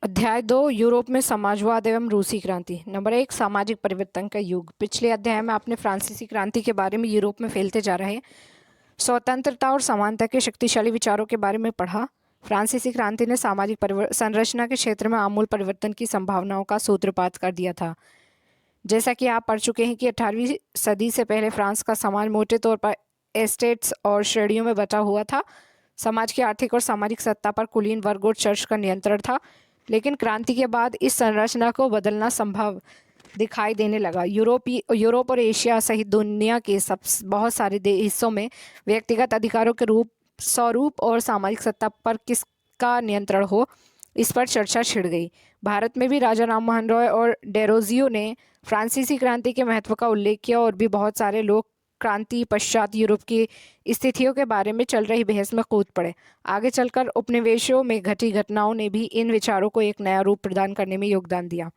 अध्याय 2 यूरोप में समाजवाद एवं रूसी क्रांति। नंबर 1 सामाजिक परिवर्तन का युग। पिछले अध्याय में आपने फ्रांसीसी क्रांति के बारे में यूरोप में फैलते जा रहे स्वतंत्रता और समानता के शक्तिशाली विचारों के बारे में पढ़ा। फ्रांसीसी क्रांति ने सामाजिक संरचना के क्षेत्र में आमूल परिवर्तन की संभावनाओं का सूत्रपात कर दिया था। जैसा कि आप पढ़ चुके हैं कि 18वीं सदी से पहले फ्रांस का समाज मोटे तौर पर एस्टेट्स और श्रेणियों में बटा हुआ था। समाज की आर्थिक और सामाजिक सत्ता पर कुलीन वर्ग और चर्च का नियंत्रण था, लेकिन क्रांति के बाद इस संरचना को बदलना संभव दिखाई देने लगा। यूरोप और एशिया सहित दुनिया के बहुत सारे हिस्सों में व्यक्तिगत अधिकारों के स्वरूप और सामाजिक सत्ता पर किसका नियंत्रण हो, इस पर चर्चा छिड़ गई। भारत में भी राजा राम मोहन रॉय और डेरोजियो ने फ्रांसीसी क्रांति के महत्व का उल्लेख किया और भी बहुत सारे लोग क्रांति पश्चात यूरोप की स्थितियों के बारे में चल रही बहस में कूद पड़े। आगे चलकर उपनिवेशों में घटी घटनाओं ने भी इन विचारों को एक नया रूप प्रदान करने में योगदान दिया।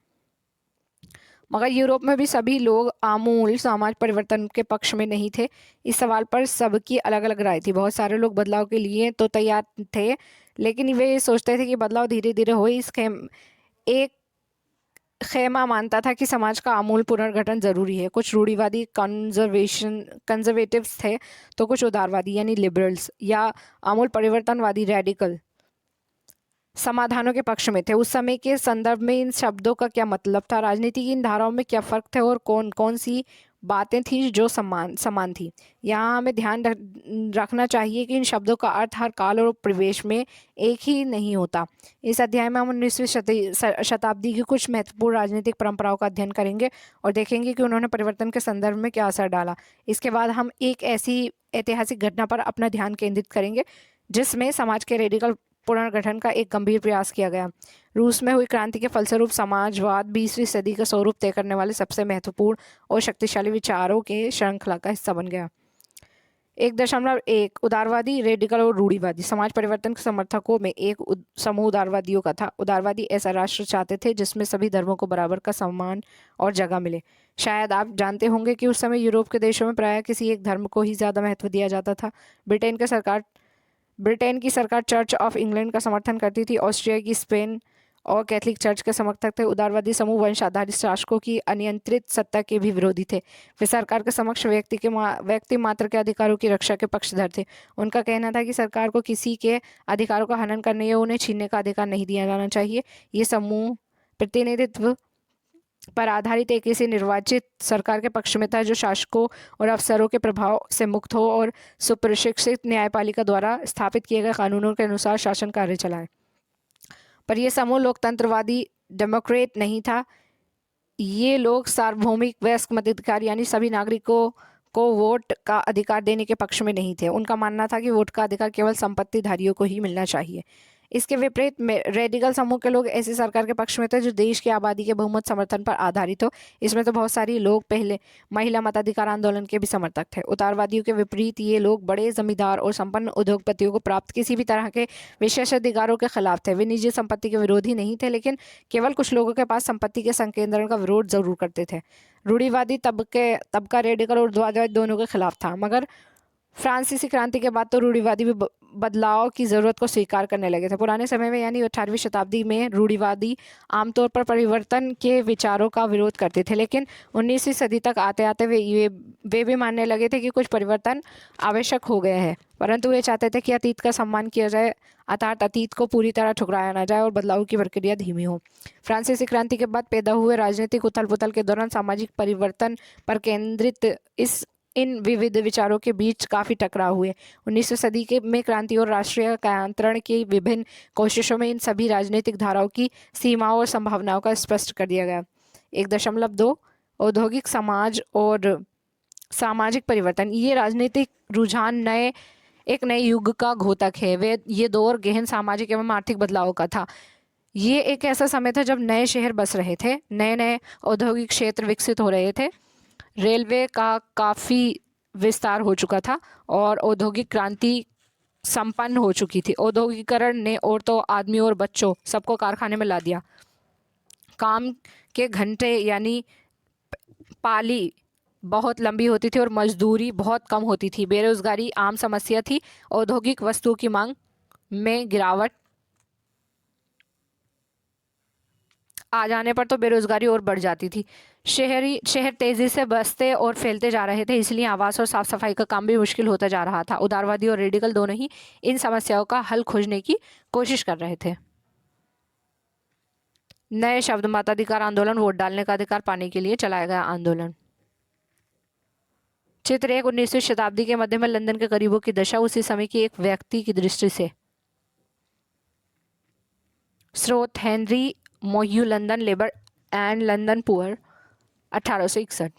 मगर यूरोप में भी सभी लोग आमूल समाज परिवर्तन के पक्ष में नहीं थे। इस सवाल पर सबकी अलग अलग राय थी। बहुत सारे लोग बदलाव के लिए तो तैयार थे, लेकिन वे ये सोचते थे कि बदलाव धीरे धीरे हो। एक खेमा मानता था कि समाज का आमूल पुनर्गठन जरूरी है। कुछ रूढ़िवादी कंजर्वेटिव्स थे, तो कुछ उदारवादी यानी लिबरल्स या आमूल परिवर्तनवादी रेडिकल समाधानों के पक्ष में थे। उस समय के संदर्भ में इन शब्दों का क्या मतलब था, राजनीति की इन धाराओं में क्या फर्क थे और कौन कौन सी बातें थी जो समान थी। यहाँ हमें ध्यान रखना चाहिए कि इन शब्दों का अर्थ हर काल और परिवेश में एक ही नहीं होता। इस अध्याय में हम 19वीं शताब्दी की कुछ महत्वपूर्ण राजनीतिक परंपराओं का अध्ययन करेंगे और देखेंगे कि उन्होंने परिवर्तन के संदर्भ में क्या असर डाला। इसके बाद हम एक ऐसी ऐतिहासिक घटना पर अपना ध्यान केंद्रित करेंगे जिसमें समाज के रेडिकल पुनर्गठन का एक गंभीर प्रयास किया गया। रूस में हुई क्रांति के फलस्वरूप समाजवाद 20वीं सदी का स्वरूप तय करने वाले सबसे महत्वपूर्ण और शक्तिशाली विचारों के श्रृंखला का हिस्सा बन गया। 1.1 उदारवादी, रेडिकल और रूढ़िवादी। समाज परिवर्तन के समर्थकों में एक समूह उदारवादियों का था। उदारवादी ऐसा राष्ट्र चाहते थे जिसमें सभी धर्मों को बराबर का सम्मान और जगह मिले। शायद आप जानते होंगे कि उस समय यूरोप के देशों में प्रायः किसी एक धर्म को ही ज़्यादा महत्व दिया जाता था। ब्रिटेन की सरकार चर्च ऑफ इंग्लैंड का समर्थन करती थी। ऑस्ट्रिया की स्पेन और कैथोलिक चर्च के समर्थक थे। उदारवादी समूह वंश आधारित शासकों की अनियंत्रित सत्ता के भी विरोधी थे। वे सरकार के समक्ष व्यक्ति मात्र के अधिकारों की रक्षा के पक्षधर थे। उनका कहना था कि सरकार को किसी के अधिकारों का हनन करने या उन्हें छीनने का अधिकार नहीं दिया जाना चाहिए। ये समूह प्रतिनिधित्व पर आधारित एक ऐसी निर्वाचित सरकार के पक्ष में था जो शासकों और अफसरों के प्रभाव से मुक्त हो और सुप्रशिक्षित न्यायपालिका द्वारा स्थापित किए गए कानूनों के अनुसार शासन कार्य चलाए। पर यह समूह लोकतंत्रवादी डेमोक्रेट नहीं था। ये लोग सार्वभौमिक वयस्क मताधिकार यानी सभी नागरिकों को वोट का अधिकार देने के पक्ष में नहीं थे। उनका मानना था कि वोट का अधिकार केवल संपत्तिधारियों को ही मिलना चाहिए। इसके विपरीत रेडिकल समूह के लोग ऐसी सरकार के पक्ष में थे जो देश की आबादी के बहुमत समर्थन पर आधारित हो। इसमें तो बहुत सारी लोग पहले महिला मताधिकार आंदोलन के भी समर्थक थे। उदारवादियों के विपरीत ये लोग बड़े जमींदार और संपन्न उद्योगपतियों को प्राप्त किसी भी तरह के विशेष अधिकारों के खिलाफ थे। वे निजी संपत्ति के विरोधी नहीं थे, लेकिन केवल कुछ लोगों के पास संपत्ति के संकेंद्रण का विरोध जरूर करते थे। रूढ़िवादी तबका रेडिकल और उदारवादी दोनों के खिलाफ था। मगर फ्रांसीसी क्रांति के बाद तो रूढ़िवादी भी बदलाव की ज़रूरत को स्वीकार करने लगे थे। पुराने समय में यानी 18वीं शताब्दी में रूढ़िवादी आमतौर पर परिवर्तन के विचारों का विरोध करते थे, लेकिन 19वीं सदी तक आते आते वे भी मानने लगे थे कि कुछ परिवर्तन आवश्यक हो गए हैं। परंतु वे चाहते थे कि अतीत का सम्मान किया जाए, अर्थात अतीत को पूरी तरह ठुकराया ना जाए और बदलाव की प्रक्रिया धीमी हो। फ्रांसीसी क्रांति के बाद पैदा हुए राजनीतिक उथल पुथल के दौरान सामाजिक परिवर्तन पर केंद्रित इन विविध विचारों के बीच काफ़ी टकराव हुए। 19वीं सदी में क्रांति और राष्ट्रीय कायांतरण की विभिन्न कोशिशों में इन सभी राजनीतिक धाराओं की सीमाओं और संभावनाओं का स्पष्ट कर दिया गया। 1.2 औद्योगिक समाज और सामाजिक परिवर्तन। ये राजनीतिक रुझान एक नए युग का घोतक है। ये दौर गहन सामाजिक एवं आर्थिक बदलाव का था। ये एक ऐसा समय था जब नए शहर बस रहे थे, नए नए औद्योगिक क्षेत्र विकसित हो रहे थे, रेलवे का काफ़ी विस्तार हो चुका था और औद्योगिक क्रांति संपन्न हो चुकी थी। औद्योगिकरण ने औरतों, आदमियों और बच्चों सबको कारखाने में ला दिया। काम के घंटे यानी पाली बहुत लंबी होती थी और मजदूरी बहुत कम होती थी। बेरोजगारी आम समस्या थी। औद्योगिक वस्तुओं की मांग में गिरावट आ जाने पर तो बेरोजगारी और बढ़ जाती थी। शहर तेजी से बसते और फैलते जा रहे थे, इसलिए आवास और साफ सफाई का काम भी मुश्किल होता जा रहा था। उदारवादी और रेडिकल दोनों ही इन समस्याओं का हल खोजने की कोशिश कर रहे थे। नए शब्द मताधिकार आंदोलन, वोट डालने का अधिकार पाने के लिए चलाया गया आंदोलन। चित्र 1, 19वीं शताब्दी के मध्य में लंदन के गरीबों की दशा, उसी समय की एक व्यक्ति की दृष्टि से। स्रोत Henry Mayhew, London labour and London poor, 1861।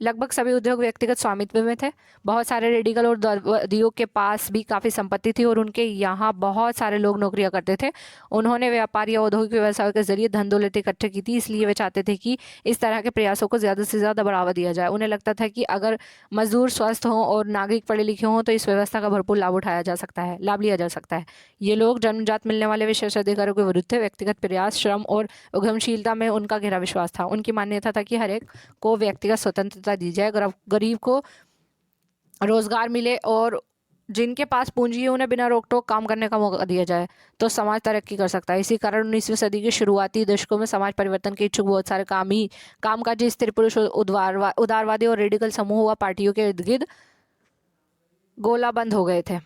लगभग सभी उद्योग व्यक्तिगत स्वामित्व में थे। बहुत सारे रेडिकल और उद्योगपतियों के पास भी काफ़ी संपत्ति थी और उनके यहाँ बहुत सारे लोग नौकरियां करते थे। उन्होंने व्यापार या औद्योगिक व्यवसाय के जरिए धन दौलत इकट्ठे की थी, इसलिए वे चाहते थे कि इस तरह के प्रयासों को ज़्यादा से ज़्यादा बढ़ावा दिया जाए। उन्हें लगता था कि अगर मजदूर स्वस्थ हों और नागरिक पढ़े लिखे हों तो इस व्यवस्था का भरपूर लाभ लिया जा सकता है। ये लोग जन्मजात मिलने वाले विशेष अधिकारों के विरुद्ध थे। व्यक्तिगत प्रयास, श्रम और उद्यमशीलता में उनका गहरा विश्वास था। उनकी मान्यता था कि हर एक को व्यक्तिगत स्वतंत्रता दी जाए, गरीब को रोजगार मिले और जिनके पास पूंजी है उन्हें बिना रोक टोक काम करने का मौका दिया जाए तो समाज तरक्की कर सकता है। इसी कारण 19वीं सदी के शुरुआती दशकों में समाज परिवर्तन के इच्छुक बहुत सारे कामकाजी स्त्री पुरुष, उदारवादी और रेडिकल समूह व पार्टियों के इर्द गिर्द गोलाबंद हो गए थे।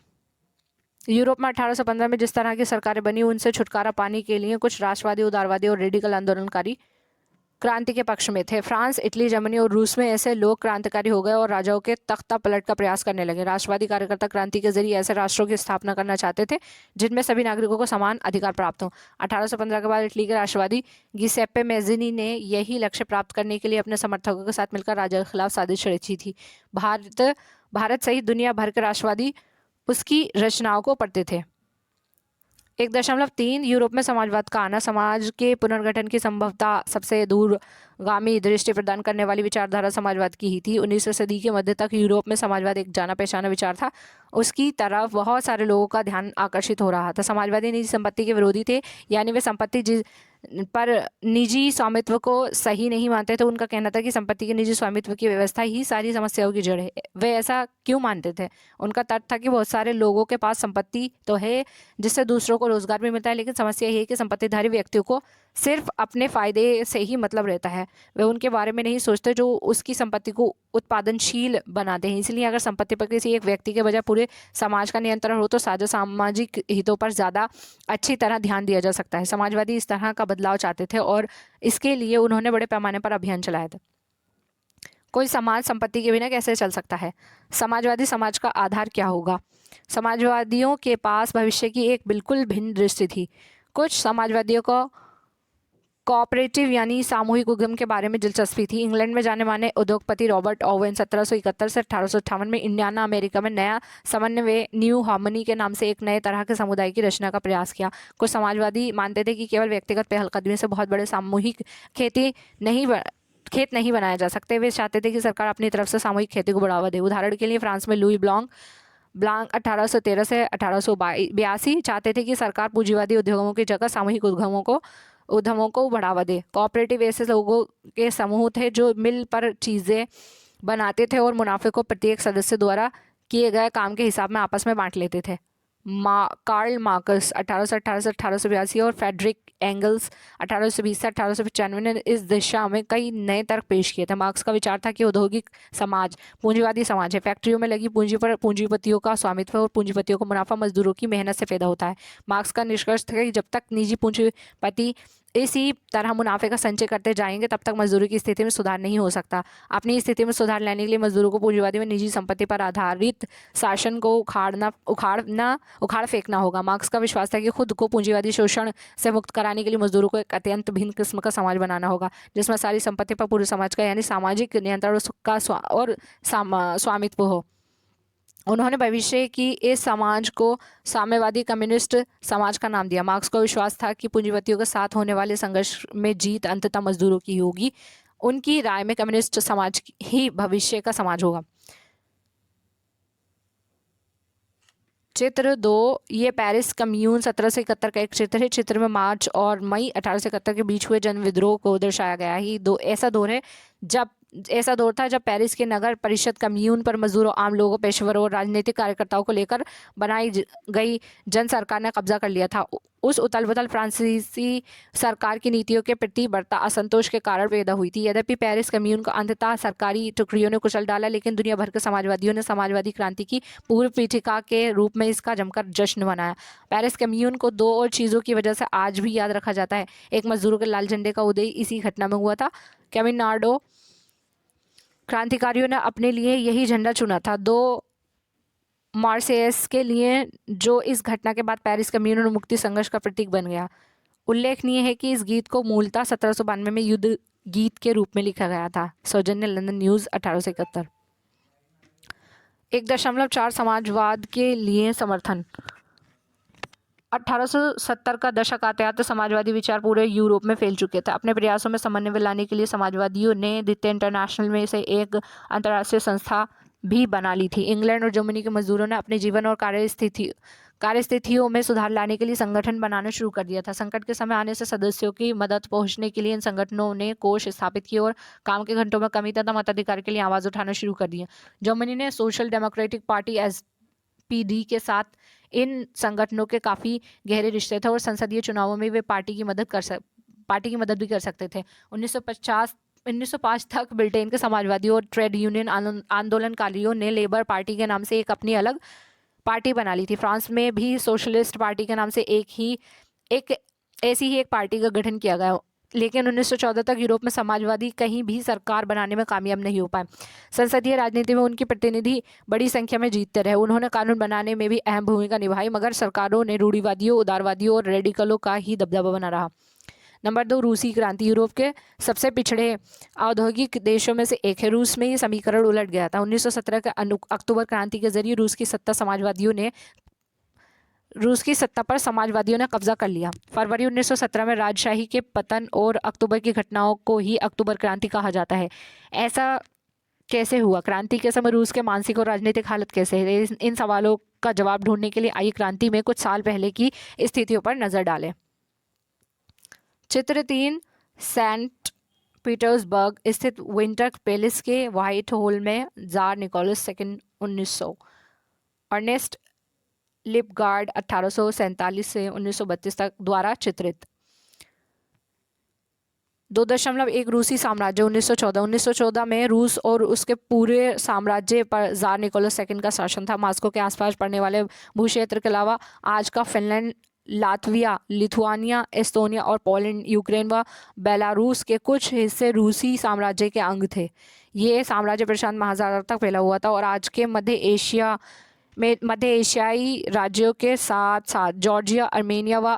यूरोप में 1815 में जिस तरह की सरकारें बनी, उनसे छुटकारा पाने के लिए कुछ राष्ट्रवादी, उदारवादी और रेडिकल आंदोलनकारी क्रांति के पक्ष में थे। फ्रांस, इटली, जर्मनी और रूस में ऐसे लोग क्रांतिकारी हो गए और राजाओं के तख्ता पलट का प्रयास करने लगे। राष्ट्रवादी कार्यकर्ता क्रांति के जरिए ऐसे राष्ट्रों की स्थापना करना चाहते थे जिनमें सभी नागरिकों को समान अधिकार प्राप्त हो। 1815 के बाद इटली के राष्ट्रवादी गिसेप्पे मैज़िनी ने यही लक्ष्य प्राप्त करने के लिए अपने समर्थकों के साथ मिलकर राजा के खिलाफ साजिश रची थी। भारत सहित दुनिया भर के राष्ट्रवादी उसकी रचनाओं को पढ़ते थे। 1.3 यूरोप में समाजवाद का आना समाज के पुनर्गठन की संभवतः सबसे दूरगामी दृष्टि प्रदान करने वाली विचारधारा समाजवाद की ही थी। 19वीं सदी के मध्य तक यूरोप में समाजवाद एक जाना पहचाना विचार था। उसकी तरफ बहुत सारे लोगों का ध्यान आकर्षित हो रहा था। समाजवादी निजी संपत्ति के विरोधी थे, यानी वे संपत्ति पर निजी स्वामित्व को सही नहीं मानते थे। उनका कहना था कि संपत्ति के निजी स्वामित्व की व्यवस्था ही सारी समस्याओं की जड़ है। वे ऐसा क्यों मानते थे? उनका तर्क था कि बहुत सारे लोगों के पास संपत्ति तो है जिससे दूसरों को रोजगार भी मिलता है, लेकिन समस्या ये है कि संपत्तिधारी व्यक्तियों को सिर्फ अपने फायदे से ही मतलब रहता है। वे उनके बारे में नहीं सोचते जो उसकी संपत्ति को उत्पादनशील बनाते हैं। इसलिए अगर संपत्ति पर किसी एक व्यक्ति के बजाय पूरे समाज का नियंत्रण हो तो सामाजिक हितों पर ज़्यादा अच्छी तरह ध्यान दिया जा सकता है। समाजवादी इस तरह का बदलाव चाहते थे और इसके लिए उन्होंने बड़े पैमाने पर अभियान चलाया था। कोई समाज संपत्ति के बिना कैसे चल सकता है? समाजवादी समाज का आधार क्या होगा? समाजवादियों के पास भविष्य की एक बिल्कुल भिन्न दृष्टि थी। कुछ समाजवादियों को कोऑपरेटिव यानी सामूहिक उद्यम के बारे में दिलचस्पी थी। इंग्लैंड में जाने माने उद्योगपति रॉबर्ट ओवेन 1771 से 1858 में इंडियाना, अमेरिका में नया समन्वय न्यू हार्मनी के नाम से एक नए तरह के समुदाय की रचना का प्रयास किया। कुछ समाजवादी मानते थे कि केवल व्यक्तिगत पहलकदमी से बहुत बड़े सामूहिक खेत नहीं बनाए जा सकते। वे चाहते थे कि सरकार अपनी तरफ से सामूहिक खेती को बढ़ावा दे। उदाहरण के लिए फ्रांस में लुई ब्लांक 1813 से 1882 चाहते थे कि सरकार पूंजीवादी उद्योगों की जगह सामूहिक उद्यमों को बढ़ावा दे। कोऑपरेटिव ऐसे लोगों के समूह थे जो मिल पर चीज़ें बनाते थे और मुनाफे को प्रत्येक सदस्य द्वारा किए गए काम के हिसाब में आपस में बांट लेते थे। कार्ल मार्क्स 1818 से 1882 और फ्रेडरिक एंगल्स 1820 से 1895 ने इस दिशा में कई नए तर्क पेश किए थे। मार्क्स का विचार था कि औद्योगिक समाज पूंजीवादी समाज है। फैक्ट्रियों में लगी पूंजी पर पूंजीपतियों का स्वामित्व और पूंजीपतियों को मुनाफा मजदूरों की मेहनत से पैदा होता है। मार्क्स का निष्कर्ष था कि जब तक निजी पूंजीपति इसी तरह मुनाफे का संचय करते जाएंगे तब तक मजदूरी की स्थिति में सुधार नहीं हो सकता। अपनी स्थिति में सुधार लाने के लिए मजदूरों को पूंजीवादी में निजी संपत्ति पर आधारित शासन को उखाड़ फेंकना होगा। मार्क्स का विश्वास था कि खुद को पूंजीवादी शोषण से मुक्त कराने के लिए मजदूरों को एक अत्यंत भिन्न किस्म का समाज बनाना होगा जिसमें सारी संपत्ति पर पूरे समाज का यानी सामाजिक नियंत्रण का और स्वामित्व हो। उन्होंने भविष्य की इस समाज को साम्यवादी कम्युनिस्ट समाज का नाम दिया। मार्क्स को विश्वास था कि पूंजीपतियों के साथ होने वाले संघर्ष में जीत अंततः मजदूरों की होगी। उनकी राय में कम्युनिस्ट समाज ही भविष्य का समाज होगा। चित्र 2, ये पेरिस कम्यून 1771 का एक चित्र है। चित्र में मार्च और मई 1871 के बीच हुए जन विद्रोह को दर्शाया गया है। ऐसा दौर है जब ऐसा दौर था जब पेरिस के नगर परिषद कम्यून पर मजदूरों, आम लोगों, पेशेवरों और राजनीतिक कार्यकर्ताओं को लेकर बनाई गई जन सरकार ने कब्जा कर लिया था। उस उथल-पुथल फ्रांसीसी सरकार की नीतियों के प्रति बढ़ता असंतोष के कारण पैदा हुई थी। यद्यपि पेरिस कम्यून को अंततः सरकारी टुकड़ियों ने कुचल डाला, लेकिन दुनिया भर के समाजवादियों ने समाजवादी क्रांति की पूर्व पीठिका के रूप में इसका जमकर जश्न मनाया। पेरिस कम्यून को दो और चीज़ों की वजह से आज भी याद रखा जाता है। एक, मजदूरों के लाल झंडे का उदय इसी घटना में हुआ था। कैमिनार्डो क्रांतिकारियों ने अपने लिए यही झंडा चुना था। दो, मार्सेयस के लिए, जो इस घटना के बाद पेरिस कम्यून और मुक्ति संघर्ष का प्रतीक बन गया। उल्लेखनीय है कि इस गीत को मूलतः 1792 में युद्ध गीत के रूप में लिखा गया था। सौजन्य लंदन न्यूज़ 1871। 1.4 समाजवाद के लिए समर्थन। 1870 का दशक आते आते समाजवादी विचार पूरे यूरोप में फैल चुके थे। अपने प्रयासों में समन्वय लाने के लिए समाजवादियों ने द्वितीय इंटरनेशनल में से एक अंतर्राष्ट्रीय संस्था भी बना ली थी। इंग्लैंड और जर्मनी के मजदूरों ने अपने जीवन और कार्यस्थितियों में सुधार लाने के लिए संगठन बनाना शुरू कर दिया था। संकट के समय आने से सदस्यों की मदद पहुंचने के लिए इन संगठनों ने कोष स्थापित किए और काम के घंटों में कमी तथा मताधिकार के लिए आवाज़ उठाना शुरू कर दिया। जर्मनी ने सोशल डेमोक्रेटिक पार्टी SPD के साथ इन संगठनों के काफ़ी गहरे रिश्ते थे और संसदीय चुनावों में वे पार्टी की मदद भी कर सकते थे। 1905 तक ब्रिटेन के समाजवादियों और ट्रेड यूनियन आंदोलनकारियों ने लेबर पार्टी के नाम से एक अपनी अलग पार्टी बना ली थी। फ्रांस में भी सोशलिस्ट पार्टी के नाम से ऐसी ही एक पार्टी का गठन किया गया, लेकिन 1914 तक यूरोप में समाजवादी कहीं भी सरकार बनाने में कामयाब नहीं हो पाए। संसदीय राजनीति में उनकी प्रतिनिधि बड़ी संख्या में जीतते रहे। उन्होंने कानून बनाने में भी अहम भूमिका निभाई, मगर सरकारों ने रूढ़िवादियों, उदारवादियों और रेडिकलों का ही दबदबा बना रहा। नंबर 2, रूसी क्रांति। यूरोप के सबसे पिछड़े औद्योगिक देशों में से एक है। रूस में ये समीकरण उलट गया था। 1917 के अक्टूबर क्रांति के जरिए रूस की सत्ता पर समाजवादियों ने कब्जा कर लिया। फरवरी 1917 में राजशाही के पतन और अक्टूबर की घटनाओं को ही अक्टूबर क्रांति कहा जाता है। ऐसा कैसे हुआ? क्रांति के समय रूस के मानसिक और राजनीतिक हालत कैसे है? इन सवालों का जवाब ढूंढने के लिए आइए क्रांति में कुछ साल पहले की स्थितियों पर नजर डालें। चित्र 3, सेंट पीटर्सबर्ग स्थित विंटर पैलेस के व्हाइट हॉल में jar Nicholas II 1900, Ernest Livguard 1847 से 1932 तक द्वारा चित्रित। 2.1 रूसी साम्राज्य। 1914 में रूस और उसके पूरे साम्राज्य पर जार निकोलस II का शासन था। मॉस्को के आसपास पड़ने वाले भूक्षेत्र के अलावा आज का फिनलैंड, लातविया, लिथुआनिया, एस्तोनिया और पोलैंड, यूक्रेन व बेलारूस के कुछ हिस्से रूसी साम्राज्य के अंग थे। ये साम्राज्य प्रशांत महासागर तक फैला हुआ था और आज के मध्य एशियाई राज्यों के साथ साथ जॉर्जिया, अर्मेनिया व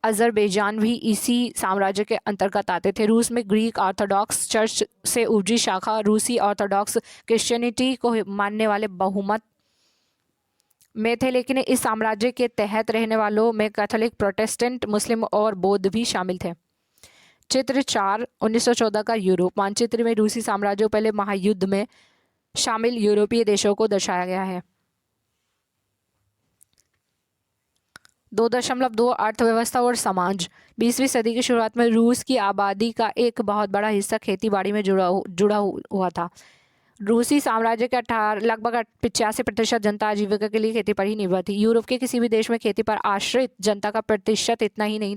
अज़रबैजान भी इसी साम्राज्य के अंतर्गत आते थे। रूस में ग्रीक ऑर्थोडॉक्स चर्च से उपजी शाखा रूसी ऑर्थोडॉक्स क्रिश्चियनिटी को मानने वाले बहुमत में थे, लेकिन इस साम्राज्य के तहत रहने वालों में कैथोलिक, प्रोटेस्टेंट, मुस्लिम और बौद्ध भी शामिल थे। चित्र 4, 1914 का यूरोप। मानचित्र में रूसी साम्राज्य पहले महायुद्ध में शामिल यूरोपीय देशों को दर्शाया गया है। 2.2 अर्थव्यवस्था और समाज। 20वीं सदी की शुरुआत में रूस की आबादी का एक बहुत बड़ा हिस्सा खेतीबाड़ी में जुड़ा हुआ था। रूसी साम्राज्य के लगभग 85% जनता आजीविका के लिए खेती पर ही निर्भर थी। यूरोप के किसी भी देश में खेती पर आश्रित जनता का प्रतिशत इतना नहीं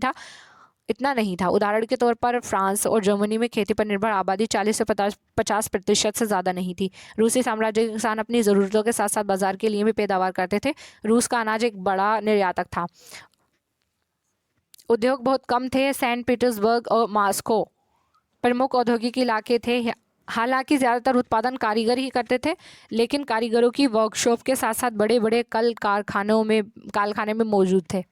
था। उदाहरण के तौर पर फ्रांस और जर्मनी में खेती पर निर्भर आबादी 40 से 50% से ज़्यादा नहीं थी। रूसी साम्राज्य के किसान अपनी ज़रूरतों के साथ साथ बाजार के लिए भी पैदावार करते थे। रूस का अनाज एक बड़ा निर्यातक था। उद्योग बहुत कम थे। सेंट पीटर्सबर्ग और मॉस्को प्रमुख औद्योगिक इलाके थे। हालांकि ज़्यादातर उत्पादन कारीगर ही करते थे, लेकिन कारीगरों की वर्कशॉप के साथ साथ बड़े बड़े कारखाने में मौजूद थे।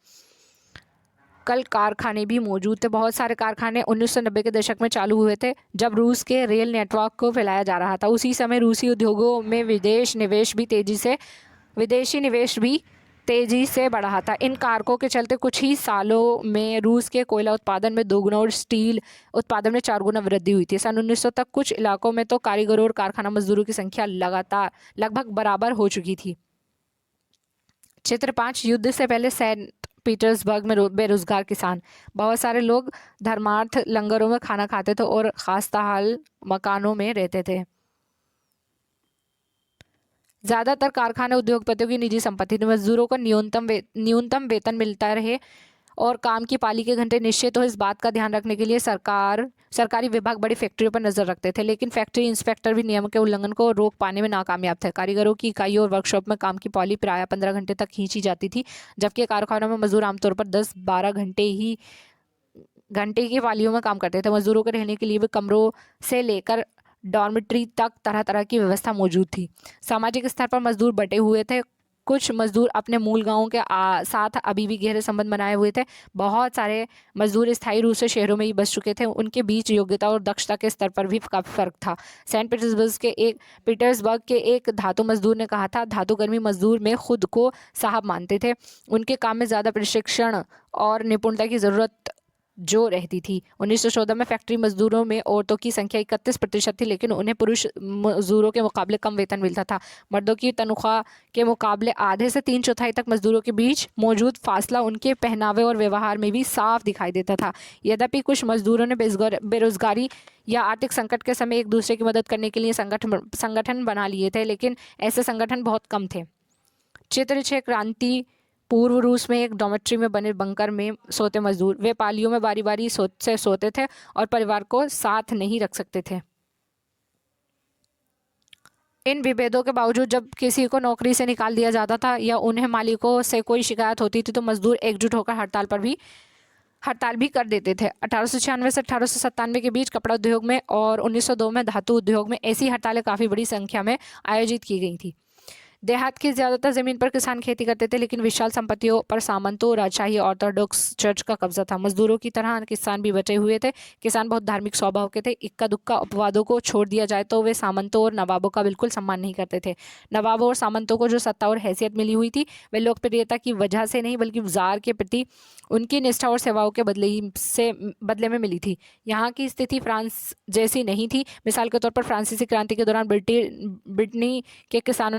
कारखाने भी मौजूद थे। बहुत सारे कारखाने 1990 के दशक में चालू हुए थे, जब रूस के रेल नेटवर्क को फैलाया जा रहा था। उसी समय रूसी उद्योगों में विदेशी निवेश भी तेजी से बढ़ा था। इन कारकों के चलते कुछ ही सालों में रूस के कोयला उत्पादन में 2 गुना और स्टील उत्पादन में 4 गुना वृद्धि हुई थी। सन 1900 तक कुछ इलाकों में तो कारीगरों और कारखाना मजदूरों की संख्या लगभग बराबर हो चुकी थी। चित्र 5, युद्ध से पहले सेंट पीटर्सबर्ग में बेरोजगार किसान। बहुत सारे लोग धर्मार्थ लंगरों में खाना खाते थे और खास्ताहाल मकानों में रहते थे। ज्यादातर कारखाने उद्योगपतियों की निजी संपत्ति थी। मजदूरों को न्यूनतम वेतन मिलता रहे और काम की पाली के घंटे निश्चित हो, इस बात का ध्यान रखने के लिए सरकारी विभाग बड़ी फैक्ट्रियों पर नजर रखते थे, लेकिन फैक्ट्री इंस्पेक्टर भी नियम के उल्लंघन को रोक पाने में नाकामयाब थे। कारीगरों की इकाइयों और वर्कशॉप में काम की पाली प्रायः 15 घंटे तक खींची जाती थी, जबकि कारखानों में मजदूर आमतौर पर 10-12 घंटे की पालियों में काम करते थे। मजदूरों के रहने के लिए भी कमरों से लेकर डॉर्मिटरी तक तरह तरह की व्यवस्था मौजूद थी। सामाजिक स्तर पर मजदूर बटे हुए थे। कुछ मजदूर अपने मूल गांवों के साथ अभी भी गहरे संबंध बनाए हुए थे। बहुत सारे मजदूर स्थायी रूप से शहरों में ही बस चुके थे। उनके बीच योग्यता और दक्षता के स्तर पर भी काफी फर्क था। सेंट पीटर्सबर्ग के एक धातु मजदूर ने कहा था, धातु कर्मी मजदूर में खुद को साहब मानते थे। उनके काम में ज्यादा प्रशिक्षण और निपुणता की जरूरत जो रहती थी। 1914 में फैक्ट्री मजदूरों में औरतों की संख्या 31% थी, लेकिन उन्हें पुरुष मजदूरों के मुकाबले कम वेतन मिलता था। मर्दों की तनख्वाह के मुकाबले आधे से 3/4 तक मजदूरों के बीच मौजूद फासला उनके पहनावे और व्यवहार में भी साफ दिखाई देता था। यद्यपि कुछ मजदूरों ने बेरोजगारी या आर्थिक संकट के समय एक दूसरे की मदद करने के लिए संगठन बना लिए थे, लेकिन ऐसे संगठन बहुत कम थे। चित्र 6 क्रांति पूर्व रूस में एक डॉर्मेट्री में बने बंकर में सोते मजदूर। वे पालियों में बारी बारी सोते थे और परिवार को साथ नहीं रख सकते थे। इन विभेदों के बावजूद जब किसी को नौकरी से निकाल दिया जाता था या उन्हें मालिकों से कोई शिकायत होती थी तो मजदूर एकजुट होकर हड़ताल भी कर देते थे। 1896 से 1897 के बीच कपड़ा उद्योग में और 1902 में धातु उद्योग में ऐसी हड़तालें काफ़ी बड़ी संख्या में आयोजित की गई थी। देहात की ज्यादातर जमीन पर किसान खेती करते थे, लेकिन विशाल संपत्तियों पर सामंतों राजशाही ऑर्थोडॉक्स चर्च का कब्जा था। मजदूरों की तरह किसान भी बचे हुए थे। किसान बहुत धार्मिक स्वभाव के थे। इक्का दुक्का अपवादों को छोड़ दिया जाए तो वे सामंतों और नवाबों का बिल्कुल सम्मान नहीं करते थे। नवाबों और सामंतों को जो सत्ता और हैसियत मिली हुई थी वे लोकप्रियता की वजह से नहीं, बल्कि जार के प्रति उनकी निष्ठा और सेवाओं के बदले में मिली थी। यहाँ की स्थिति फ्रांस जैसी नहीं थी। मिसाल के तौर पर फ्रांसीसी क्रांति के दौरान ब्रिटेनी के किसान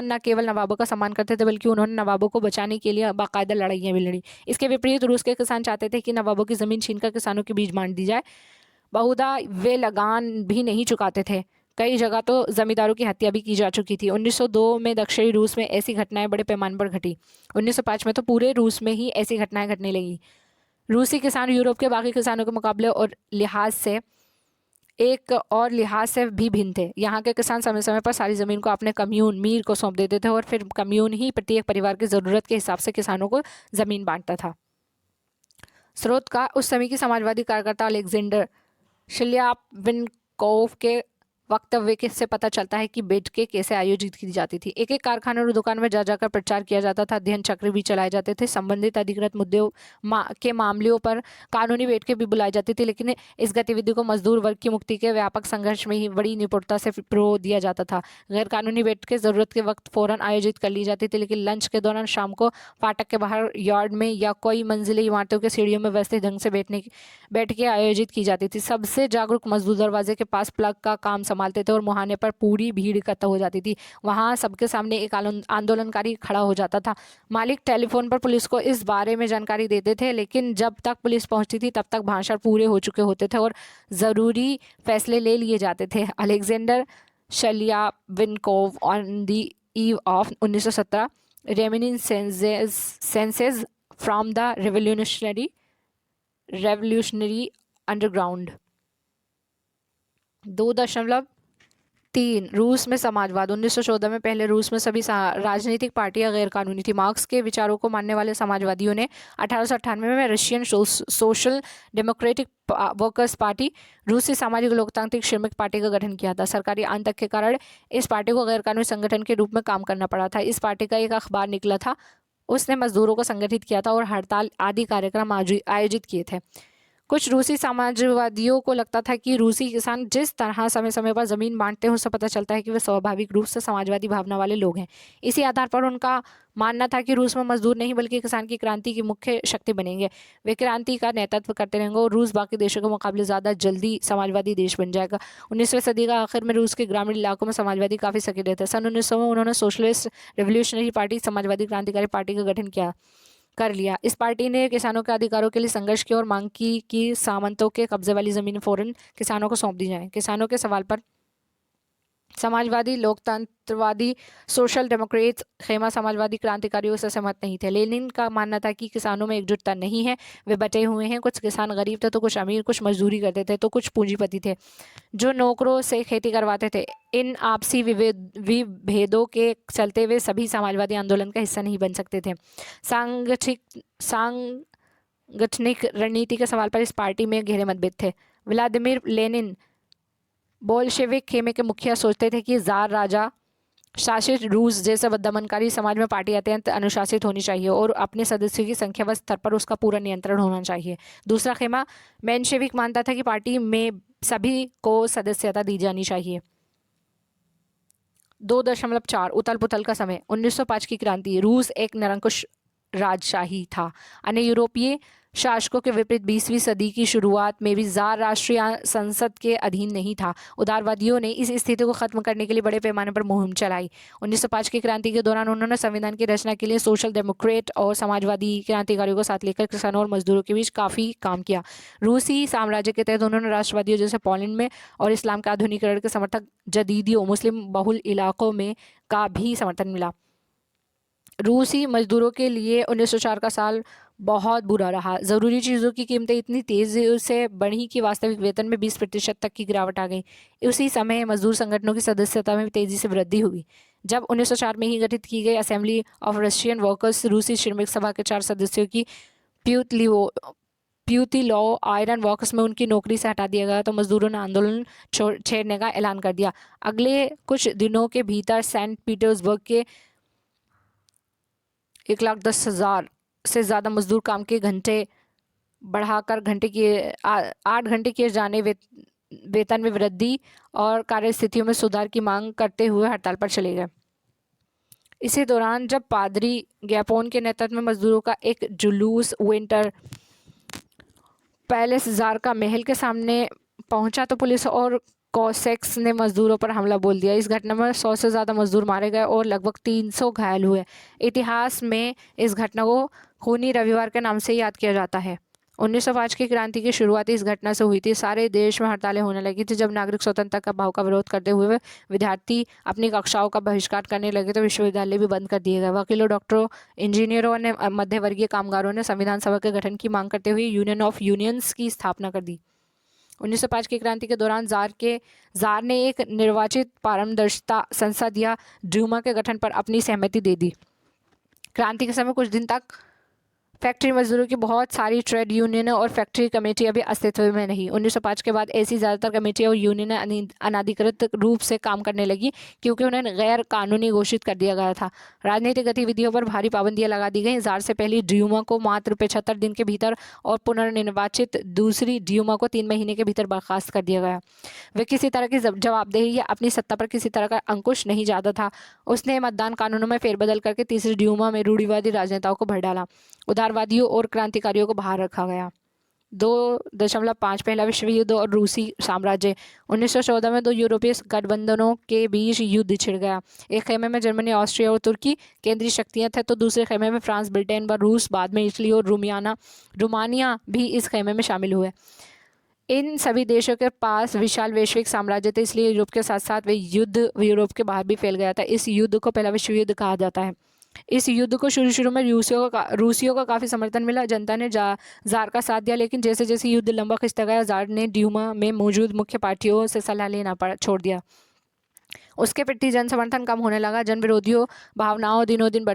न केवल नवाबों का सम्मान करते थे, बल्कि उन्होंने नवाबों को बचाने के लिए बाकायदा लड़ाइयाँ भी लड़ी। इसके विपरीत रूस के किसान चाहते थे कि नवाबों की जमीन छीनकर किसानों के बीच बांट दी जाए। बहुधा वे लगान भी नहीं चुकाते थे। कई जगह तो जमींदारों की हत्या भी की जा चुकी थी। 1902 में दक्षिणी रूस में ऐसी घटनाएं बड़े पैमाने पर घटी। 1905 में तो पूरे रूस में ही ऐसी घटनाएं घटने लगी। रूसी किसान यूरोप के बाकी किसानों के मुकाबले एक और लिहाज से भी भिन्न थे। यहाँ के किसान समय समय पर सारी ज़मीन को अपने कम्यून मीर को सौंप देते थे और फिर कम्यून ही प्रत्येक परिवार की ज़रूरत के हिसाब से किसानों को ज़मीन बांटता था। स्रोत का उस समय की समाजवादी कार्यकर्ता अलेक्जेंडर शल्यापिनकोव के वक्तव्य से पता चलता है कि बैठकें कैसे आयोजित की जाती थी। एक एक कारखाने और दुकान में जा जाकर प्रचार किया जाता था। अध्ययन चक्र भी चलाए जाते थे। संबंधित अधिकृत मुद्दों के मामलों पर कानूनी बैठकें भी बुलाई जाती थी, लेकिन इस गतिविधि को मजदूर वर्ग की मुक्ति के व्यापक संघर्ष में ही बड़ी निपुणता से प्रो दिया जाता था। गैर कानूनी बैठकें जरूरत के वक्त फौरन आयोजित कर ली जाती थी, लेकिन लंच के दौरान शाम को फाटक के बाहर यार्ड में या कोई मंजिली इमारतों के सीढ़ियों में व्यवस्थित ढंग से बैठकें आयोजित की जाती थी। सबसे जागरूक मजदूर दरवाजे के पास प्लग का काम संभालते थे और मुहाने पर पूरी भीड़ इकट्ठा हो जाती थी। वहां सबके सामने एक आंदोलनकारी खड़ा हो जाता था। मालिक टेलीफोन पर पुलिस को इस बारे में जानकारी देते थे, लेकिन जब तक पुलिस पहुंचती थी तब तक भाषण पूरे हो चुके होते थे और ज़रूरी फैसले ले लिए जाते थे। Alexander Shlyapnikov on the eve of 1917 reminiscences from the revolutionary underground. 2.3 रूस में समाजवाद। 1914 में पहले रूस में सभी राजनीतिक पार्टियां गैर कानूनी थी। मार्क्स के विचारों को मानने वाले समाजवादियों ने 1898 में Russian social democratic workers party, रूसी सामाजिक लोकतांत्रिक श्रमिक पार्टी का गठन किया था। सरकारी आतंक के कारण इस पार्टी को गैर कानूनी संगठन के रूप में काम करना पड़ा था। इस पार्टी का एक अखबार निकला था, उसने मजदूरों को संगठित किया था और हड़ताल आदि कार्यक्रम आयोजित किए थे। कुछ रूसी समाजवादियों को लगता था कि रूसी किसान जिस तरह समय समय पर ज़मीन बांटते हैं उससे पता चलता है कि वे स्वाभाविक रूप से समाजवादी भावना वाले लोग हैं। इसी आधार पर उनका मानना था कि रूस में मजदूर नहीं बल्कि किसान की क्रांति की मुख्य शक्ति बनेंगे। वे क्रांति का नेतृत्व करते रहेंगे और रूस बाकी देशों के मुकाबले ज़्यादा जल्दी समाजवादी देश बन जाएगा। 19वीं सदी का आखिर में रूस के ग्रामीण इलाकों में समाजवादी काफ़ी सक्रिय थे। सन 1900 में उन्होंने सोशलिस्ट रेवोल्यूशनरी पार्टी, समाजवादी क्रांतिकारी पार्टी का गठन किया। कर लिया। इस पार्टी ने किसानों के अधिकारों के लिए संघर्ष किया और मांग की कि सामंतों के कब्जे वाली ज़मीन फौरन किसानों को सौंप दी जाए। किसानों के सवाल पर समाजवादी, लोकतंत्रवादी, सोशल डेमोक्रेट्स, खेमा समाजवादी क्रांतिकारियों से सहमत नहीं थे। लेनिन का मानना था कि किसानों में एकजुटता नहीं है, वे बटे हुए हैं। कुछ किसान गरीब थे तो कुछ अमीर, कुछ मजदूरी करते थे तो कुछ पूंजीपति थे जो नौकरों से खेती करवाते थे। इन आपसी विभेदों के चलते वे सभी समाजवादी आंदोलन का हिस्सा नहीं बन सकते थे। सांगठनिक रणनीति के सवाल पर इस पार्टी में गहरे मतभेद थे। व्लादिमीर लेनिन बोल्शेविक खेमे के मुखिया सोचते थे कि जार राजा शासित रूस जैसे दमनकारी समाज में पार्टी अत्यंत अनुशासित होनी चाहिए और अपने सदस्यों की संख्या व स्तर पर उसका पूरा नियंत्रण होना चाहिए। दूसरा खेमा मेंशेविक मानता था कि पार्टी में सभी को सदस्यता दी जानी चाहिए। 2.4 उथल पुथल का समय 1905 की क्रांति। रूस एक निरंकुश राजशाही था। अन्य यूरोपीय शासकों के विपरीत 20वीं सदी की शुरुआत में भी जार राष्ट्रीय संसद के अधीन नहीं था। उदारवादियों ने इस स्थिति को खत्म करने के लिए बड़े पैमाने पर मुहिम चलाई। 1905 की क्रांति के दौरान उन्होंने संविधान की रचना के लिए सोशल डेमोक्रेट और समाजवादी क्रांतिकारियों को साथ लेकर किसानों और मजदूरों के बीच काफ़ी काम किया। रूसी साम्राज्य के तहत उन्होंने राष्ट्रवादियों जैसे पोलैंड में और इस्लाम के आधुनिकीकरण के समर्थक जदीदियों मुस्लिम बहुल इलाकों में का भी समर्थन मिला। रूसी मजदूरों के लिए 1904 का साल बहुत बुरा रहा। ज़रूरी चीज़ों की कीमतें इतनी तेज़ी से बढ़ी कि वास्तविक वेतन में 20% तक की गिरावट आ गई। उसी समय मजदूर संगठनों की सदस्यता में तेज़ी से वृद्धि हुई। जब 1904 में ही गठित की गई असेंबली ऑफ रशियन वर्कर्स रूसी श्रमिक सभा के 4 सदस्यों की प्यूती लॉ आयरन वर्क्स में उनकी नौकरी से हटा दिया गया तो मजदूरों ने आंदोलन छेड़ने का ऐलान कर दिया। अगले कुछ दिनों के भीतर सेंट पीटर्सबर्ग के 1,10,000 से ज़्यादा मजदूर काम के घंटे बढ़ाकर 8 घंटे किए जाने वेतन में वृद्धि और कार्य स्थितियों में सुधार की मांग करते हुए हड़ताल पर चले गए। इसी दौरान जब पादरी गैपोन के नेतृत्व में मजदूरों का एक जुलूस विंटर पैलेस जार का महल के सामने पहुंचा तो पुलिस और कॉसेक्स ने मजदूरों पर हमला बोल दिया। इस घटना में 100 से ज़्यादा मजदूर मारे गए और लगभग 300 घायल हुए। इतिहास में इस घटना को खूनी रविवार के नाम से याद किया जाता है। 1905 की क्रांति की शुरुआत इस घटना से हुई थी। सारे देश में हड़तालें होने लगी थी। जब नागरिक स्वतंत्रता का भाव का विरोध करते हुए विद्यार्थी अपनी कक्षाओं का बहिष्कार करने लगे तो विश्वविद्यालय भी बंद कर दिए गए। वकीलों, डॉक्टरों, इंजीनियरों ने मध्यवर्गीय कामगारों ने संविधान सभा के गठन की मांग करते हुए यूनियन ऑफ यूनियंस की स्थापना कर दी। 1905 की क्रांति के दौरान जार ने एक निर्वाचित पारदर्शिता संसद या ड्यूमा के गठन पर अपनी सहमति दे दी। क्रांति के समय कुछ दिन तक फैक्ट्री मजदूरों की बहुत सारी ट्रेड यूनियन और फैक्ट्री कमेटियां भी अस्तित्व में नहीं। 1905 के बाद ऐसी ज़्यादातर कमेटियां और यूनियन अनाधिकृत रूप से काम करने लगी क्योंकि उन्हें गैर कानूनी घोषित कर दिया गया था। राजनीतिक गतिविधियों पर भारी पाबंदियां लगा दी गई। जार से पहली ड्यूमा को मात्र 75 दिन के भीतर और पुनर्निर्वाचित दूसरी ड्यूमा को 3 महीने के भीतर बर्खास्त कर दिया गया। वे किसी तरह की जवाबदेही या अपनी सत्ता पर किसी तरह का अंकुश नहीं चाहता था। उसने मतदान कानूनों में फेरबदल करके तीसरी ड्यूमा में रूढ़िवादी राजनेताओं को भर डाला। उदारवादियों और क्रांतिकारियों को बाहर रखा गया। 2.5 पहला विश्व युद्ध और रूसी साम्राज्य। 1914 में 2 यूरोपीय गठबंधनों के बीच युद्ध छिड़ गया। एक खेमे में जर्मनी, ऑस्ट्रिया और तुर्की केंद्रीय शक्तियां थे तो दूसरे खेमे में फ्रांस, ब्रिटेन व रूस, बाद में इटली और रोमानिया भी इस खेमे में शामिल हुए। इन सभी देशों के पास विशाल वैश्विक साम्राज्य थे, इसलिए यूरोप के साथ साथ वे युद्ध यूरोप के बाहर भी फैल गया था। इस युद्ध को पहला विश्व युद्ध कहा जाता है। इस युद्ध को शुरू में रूसियों का काफ़ी समर्थन मिला। जनता ने जार का साथ दिया, लेकिन जैसे जैसे युद्ध लंबा खिंचता गया जार ने ड्यूमा में मौजूद मुख्य पार्टियों से सलाह लेना छोड़ दिया। उसके प्रति जन समर्थन कम होने लगा। जन विरोधियों भावनाओं दिनों दिन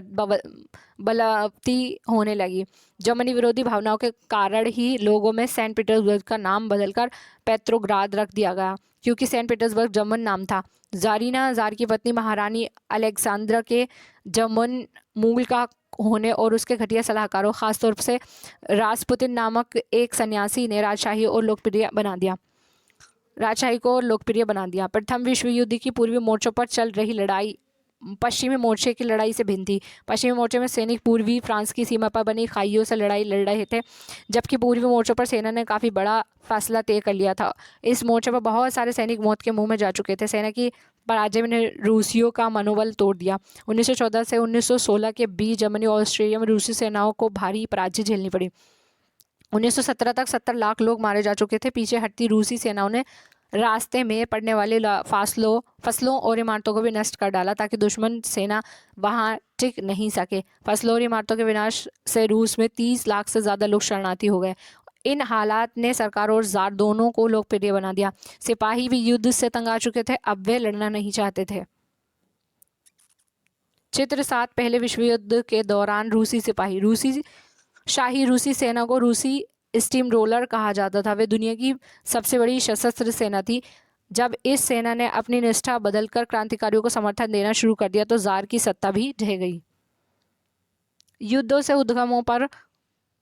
बलवती होने लगी। जर्मनी विरोधी भावनाओं के कारण ही लोगों में सेंट पीटर्सबर्ग का नाम बदलकर पेट्रोग्राद रख दिया गया, क्योंकि सेंट पीटर्सबर्ग जर्मन नाम था। जारीना जार की पत्नी महारानी अलेक्सांद्रा के जर्मन मूल का होने और उसके घटिया सलाहकारों, खासतौर से रासपुतिन नामक एक सन्यासी ने राजशाही को लोकप्रिय बना दिया। प्रथम विश्व युद्ध की पूर्वी मोर्चों पर चल रही लड़ाई पश्चिमी मोर्चे की लड़ाई से भिन्न थी। पश्चिमी मोर्चे में सैनिक पूर्वी फ्रांस की सीमा पर बनी खाइयों से लड़ाई लड़ रहे थे, जबकि पूर्वी मोर्चों पर सेना ने काफ़ी बड़ा फैसला तय कर लिया था। इस मोर्चे पर बहुत सारे सैनिक मौत के मुंह में जा चुके थे। सेना की पराजय ने रूसियों का मनोबल तोड़ दिया। 1914 से 1916 के बीच जर्मनी और ऑस्ट्रिया में रूसी सेनाओं को भारी पराजय झेलनी पड़ी। 1917 तक 70 लाख लोग मारे जा चुके थे। पीछे हटती रूसी सेनाओं ने रास्ते में पड़ने वाले फसलों और इमारतों को भी नष्ट कर डाला ताकि दुश्मन सेना वहां टिक नहीं सके। फसलों और इमारतों के विनाश से रूस में 30 लाख से ज़्यादा लोग शरणार्थी हो गए। इन हालात ने सरकार और जार दोनों को लोकप्रिय बना दिया। सिपाही भी युद्ध से तंग आ चुके थे, अब वे लड़ना नहीं चाहते थे। चित्र 7 पहले विश्व युद्ध के दौरान रूसी सिपाही। रूसी सेना को रूसी स्टीम रोलर कहा जाता था। वे दुनिया की सबसे बड़ी सशस्त्र सेना थी। जब इस सेना ने अपनी निष्ठा बदलकर क्रांतिकारियों को समर्थन देना शुरू कर दिया तो जार की सत्ता भी ढह गई। युद्धों से उद्यमों पर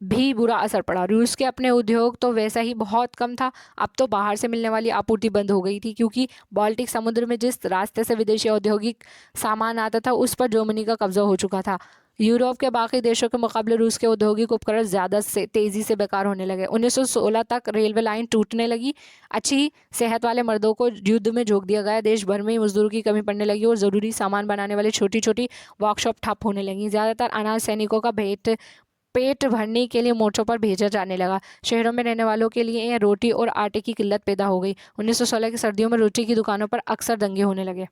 भी बुरा असर पड़ा। रूस के अपने उद्योग तो वैसा ही बहुत कम था, अब तो बाहर से मिलने वाली आपूर्ति बंद हो गई थी, क्योंकि बाल्टिक समुद्र में जिस रास्ते से विदेशी औद्योगिक सामान आता था उस पर जर्मनी का कब्जा हो चुका था। यूरोप के बाकी देशों के मुकाबले रूस के औद्योगिक उपकरण ज़्यादा से तेज़ी से बेकार होने लगे। 1916 तक रेलवे लाइन टूटने लगी। अच्छी सेहत वाले मर्दों को युद्ध में झोंक दिया गया। देश भर में मजदूरों की कमी पड़ने लगी और ज़रूरी सामान बनाने वाली छोटी छोटी वर्कशॉप ठप होने लगी। ज़्यादातर अनाज सैनिकों का पेट भरने के लिए मोर्चों पर भेजा जाने लगा। शहरों में रहने वालों के लिए रोटी और आटे की किल्लत पैदा हो गई। 1916 की सर्दियों में रोटी की दुकानों पर अक्सर दंगे होने लगे।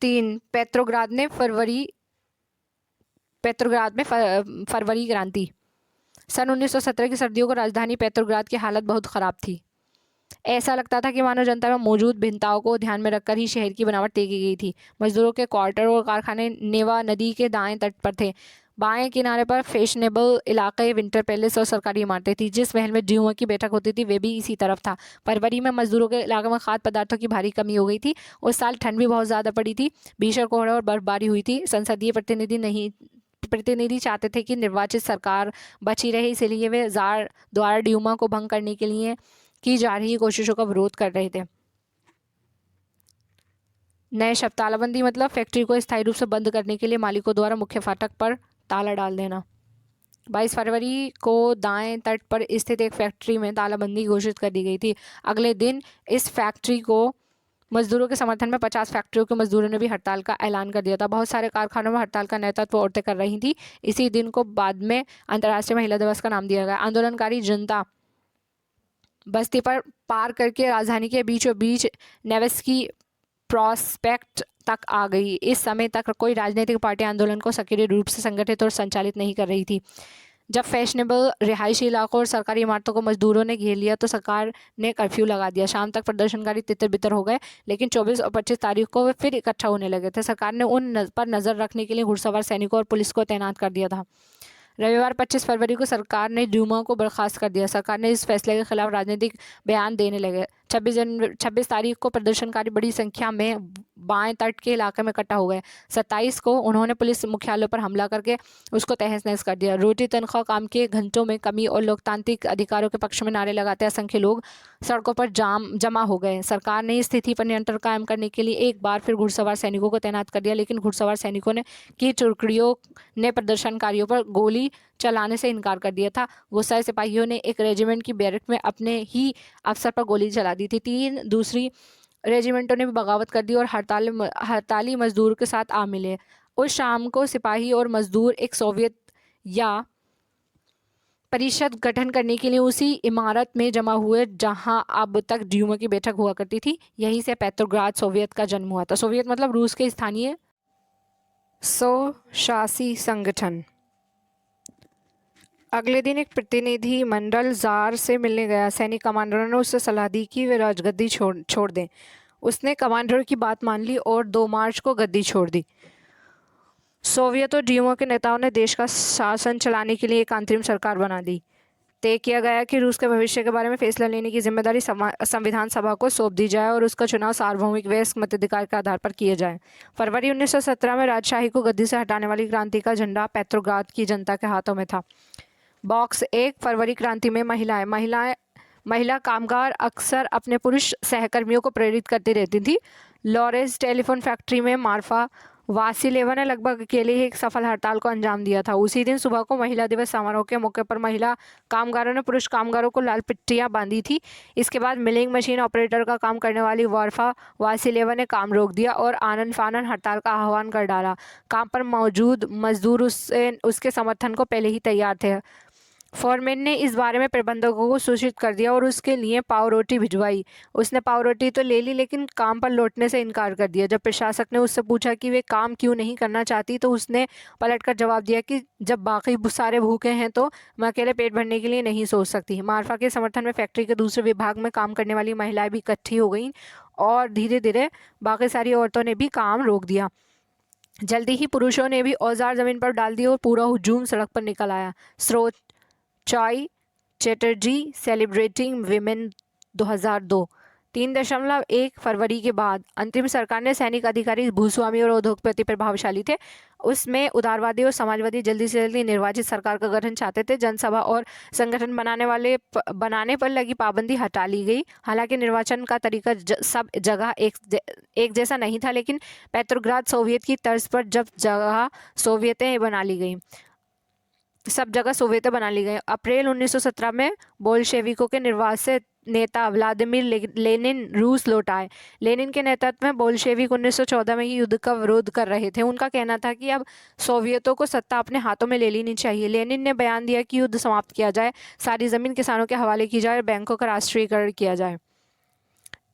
3 पेट्रोग्राद में फरवरी क्रांति। सन 1917 की सर्दियों को राजधानी पेट्रोग्राद की हालत बहुत ख़राब थी। ऐसा लगता था कि मानव जनता में मौजूद भिन्नताओं को ध्यान में रखकर ही शहर की बनावट तय की गई थी। मजदूरों के क्वार्टर और कारखाने नेवा नदी के दाएं तट पर थे। बाएं किनारे पर फैशनेबल इलाके, विंटर पैलेस और सरकारी इमारतें थी। जिस महल में ड्यूमा की बैठक होती थी वे भी इसी तरफ था। फरवरी में मजदूरों के इलाके में खाद्य पदार्थों की भारी कमी हो गई थी। उस साल ठंड भी बहुत ज़्यादा पड़ी थी। भीषण कोहरा और बर्फबारी हुई थी। संसदीय प्रतिनिधि चाहते थे कि निर्वाचित सरकार बची रहे, इसलिए वे जार द्वारा ड्यूमा को भंग करने के लिए की जा रही कोशिशों का विरोध कर रहे थे। नए शब्द। तालाबंदी मतलब फैक्ट्री को स्थायी रूप से बंद करने के लिए मालिकों द्वारा मुख्य फाटक पर ताला डाल देना। 22 फरवरी को दाएं तट पर स्थित एक फैक्ट्री में तालाबंदी घोषित कर दी गई थी। अगले दिन इस फैक्ट्री को मजदूरों के समर्थन में 50 फैक्ट्रियों के मजदूरों ने भी हड़ताल का ऐलान कर दिया था। बहुत सारे कारखानों में हड़ताल का नेतृत्व औरतें कर रही थी। इसी दिन को बाद में अंतर्राष्ट्रीय महिला दिवस का नाम दिया गया। आंदोलनकारी जनता बस्ती पर पार करके राजधानी के बीचों बीच नेवेस्की प्रॉस्पेक्ट तक आ गई। इस समय तक कोई राजनीतिक पार्टी आंदोलन को सक्रिय रूप से संगठित और संचालित नहीं कर रही थी। जब फैशनेबल रिहायशी इलाकों और सरकारी इमारतों को मजदूरों ने घेर लिया तो सरकार ने कर्फ्यू लगा दिया। शाम तक प्रदर्शनकारी तितर बितर हो गए, लेकिन 24 और 25 तारीख को वे फिर इकट्ठा होने लगे थे। सरकार ने उन पर नज़र रखने के लिए घुड़सवार सैनिकों और पुलिस को तैनात कर दिया था। रविवार 25 फरवरी को सरकार ने ड्यूमा को बर्खास्त कर दिया। सरकार ने इस फैसले के खिलाफ राजनीतिक बयान देने लगे। 26 तारीख को प्रदर्शनकारी बड़ी संख्या में बाएं तट के इलाके में इकट्ठा हो गए। 27 को उन्होंने पुलिस मुख्यालय पर हमला करके उसको तहस नहस कर दिया। रोटी, तनख्वाह, काम के घंटों में कमी और लोकतांत्रिक अधिकारों के पक्ष में नारे लगाते असंख्य लोग सड़कों पर जमा हो गए। सरकार ने स्थिति पर नियंत्रण कायम करने के लिए एक बार फिर घुड़सवार सैनिकों को तैनात कर दिया, लेकिन घुड़सवार सैनिकों की टुकड़ियों ने प्रदर्शनकारियों पर गोली चलाने से इनकार कर दिया था। गुस्साए सिपाहियों ने एक रेजिमेंट की बैरक में अपने ही अफसर पर गोली चला दी थी। 3 दूसरी रेजिमेंटों ने भी बगावत कर दी और हड़ताली मजदूर के साथ आ मिले। उस शाम को सिपाही और मजदूर एक सोवियत या परिषद गठन करने के लिए उसी इमारत में जमा हुए जहां अब तक ड्यूमा की बैठक हुआ करती थी। यहीं से पेट्रोग्राद सोवियत का जन्म हुआ था। सोवियत मतलब रूस के स्थानीय स्वशासी संगठन। अगले दिन एक प्रतिनिधि मंडल जार से मिलने गया। सैनिक कमांडरों ने उससे सलाह दी कि वे राजगद्दी छोड़ दें। उसने कमांडरों की बात मान ली और 2 मार्च को गद्दी छोड़ दी। सोवियत और ड्यूमा के नेताओं ने देश का शासन चलाने के लिए एक अंतरिम सरकार बना दी। तय किया गया कि रूस के भविष्य के बारे में फैसला लेने की जिम्मेदारी संविधान सभा को सौंप दी जाए और उसका चुनाव सार्वभौमिक वयस्क मताधिकार के आधार पर किया जाए। फरवरी 1917 में राजशाही को गद्दी से हटाने वाली क्रांति का झंडा पेट्रोग्राद की जनता के हाथों में था। बॉक्स 1 फरवरी क्रांति में महिला कामगार अक्सर अपने पुरुष सहकर्मियों को प्रेरित करती रहती थी। लॉरेंस टेलीफोन फैक्ट्री में मार्फा वासिलेवा ने लगभग अकेले ही एक सफल हड़ताल को अंजाम दिया था। उसी दिन सुबह को महिला दिवस समारोह के मौके पर महिला कामगारों ने पुरुष कामगारों को लाल पट्टियां बांधी थी। इसके बाद मिलिंग मशीन ऑपरेटर का काम करने वाली वार्फा वासिलेवा ने काम रोक दिया और आनन फानन हड़ताल का आह्वान कर डाला। काम पर मौजूद मजदूर उसके समर्थन को पहले ही तैयार थे। फोरमैन ने इस बारे में प्रबंधकों को सूचित कर दिया और उसके लिए पाव रोटी भिजवाई। उसने पाव रोटी तो ले ली, लेकिन काम पर लौटने से इनकार कर दिया। जब प्रशासक ने उससे पूछा कि वे काम क्यों नहीं करना चाहती, तो उसने पलटकर जवाब दिया कि जब बाकी सारे भूखे हैं तो मैं अकेले पेट भरने के लिए नहीं सोच सकती। मार्फा के समर्थन में फैक्ट्री के दूसरे विभाग में काम करने वाली महिलाएं भी इकट्ठी हो गईं और धीरे धीरे बाकी सारी औरतों ने भी काम रोक दिया। जल्दी ही पुरुषों ने भी औजार जमीन पर डाल दिए और पूरा हुजूम सड़क पर निकल आया। स्रोत चाय चैटर्जी सेलिब्रेटिंग विमेन 2002। 3.1 फरवरी के बाद अंतरिम सरकार ने सैनिक अधिकारी भूस्वामी और उद्योगपति प्रभावशाली थे। उसमें उदारवादी और समाजवादी जल्दी से जल्दी निर्वाचित सरकार का गठन चाहते थे। जनसभा और संगठन बनाने पर लगी पाबंदी हटा ली गई। हालांकि निर्वाचन का तरीका सब जगह एक जैसा नहीं था, लेकिन पेट्रोग्राद सोवियत की तर्ज पर सब जगह सोवियतें बना ली गई। अप्रैल 1917 में बोल्शेविकों के निर्वासित नेता व्लादिमीर लेनिन रूस लौट आए। लेनिन के नेतृत्व में बोल्शेविक 1914 में ही युद्ध का विरोध कर रहे थे। उनका कहना था कि अब सोवियतों को सत्ता अपने हाथों में ले लेनी चाहिए। लेनिन ने बयान दिया कि युद्ध समाप्त किया जाए, सारी जमीन किसानों के हवाले की जाए और बैंकों का राष्ट्रीयकरण किया जाए।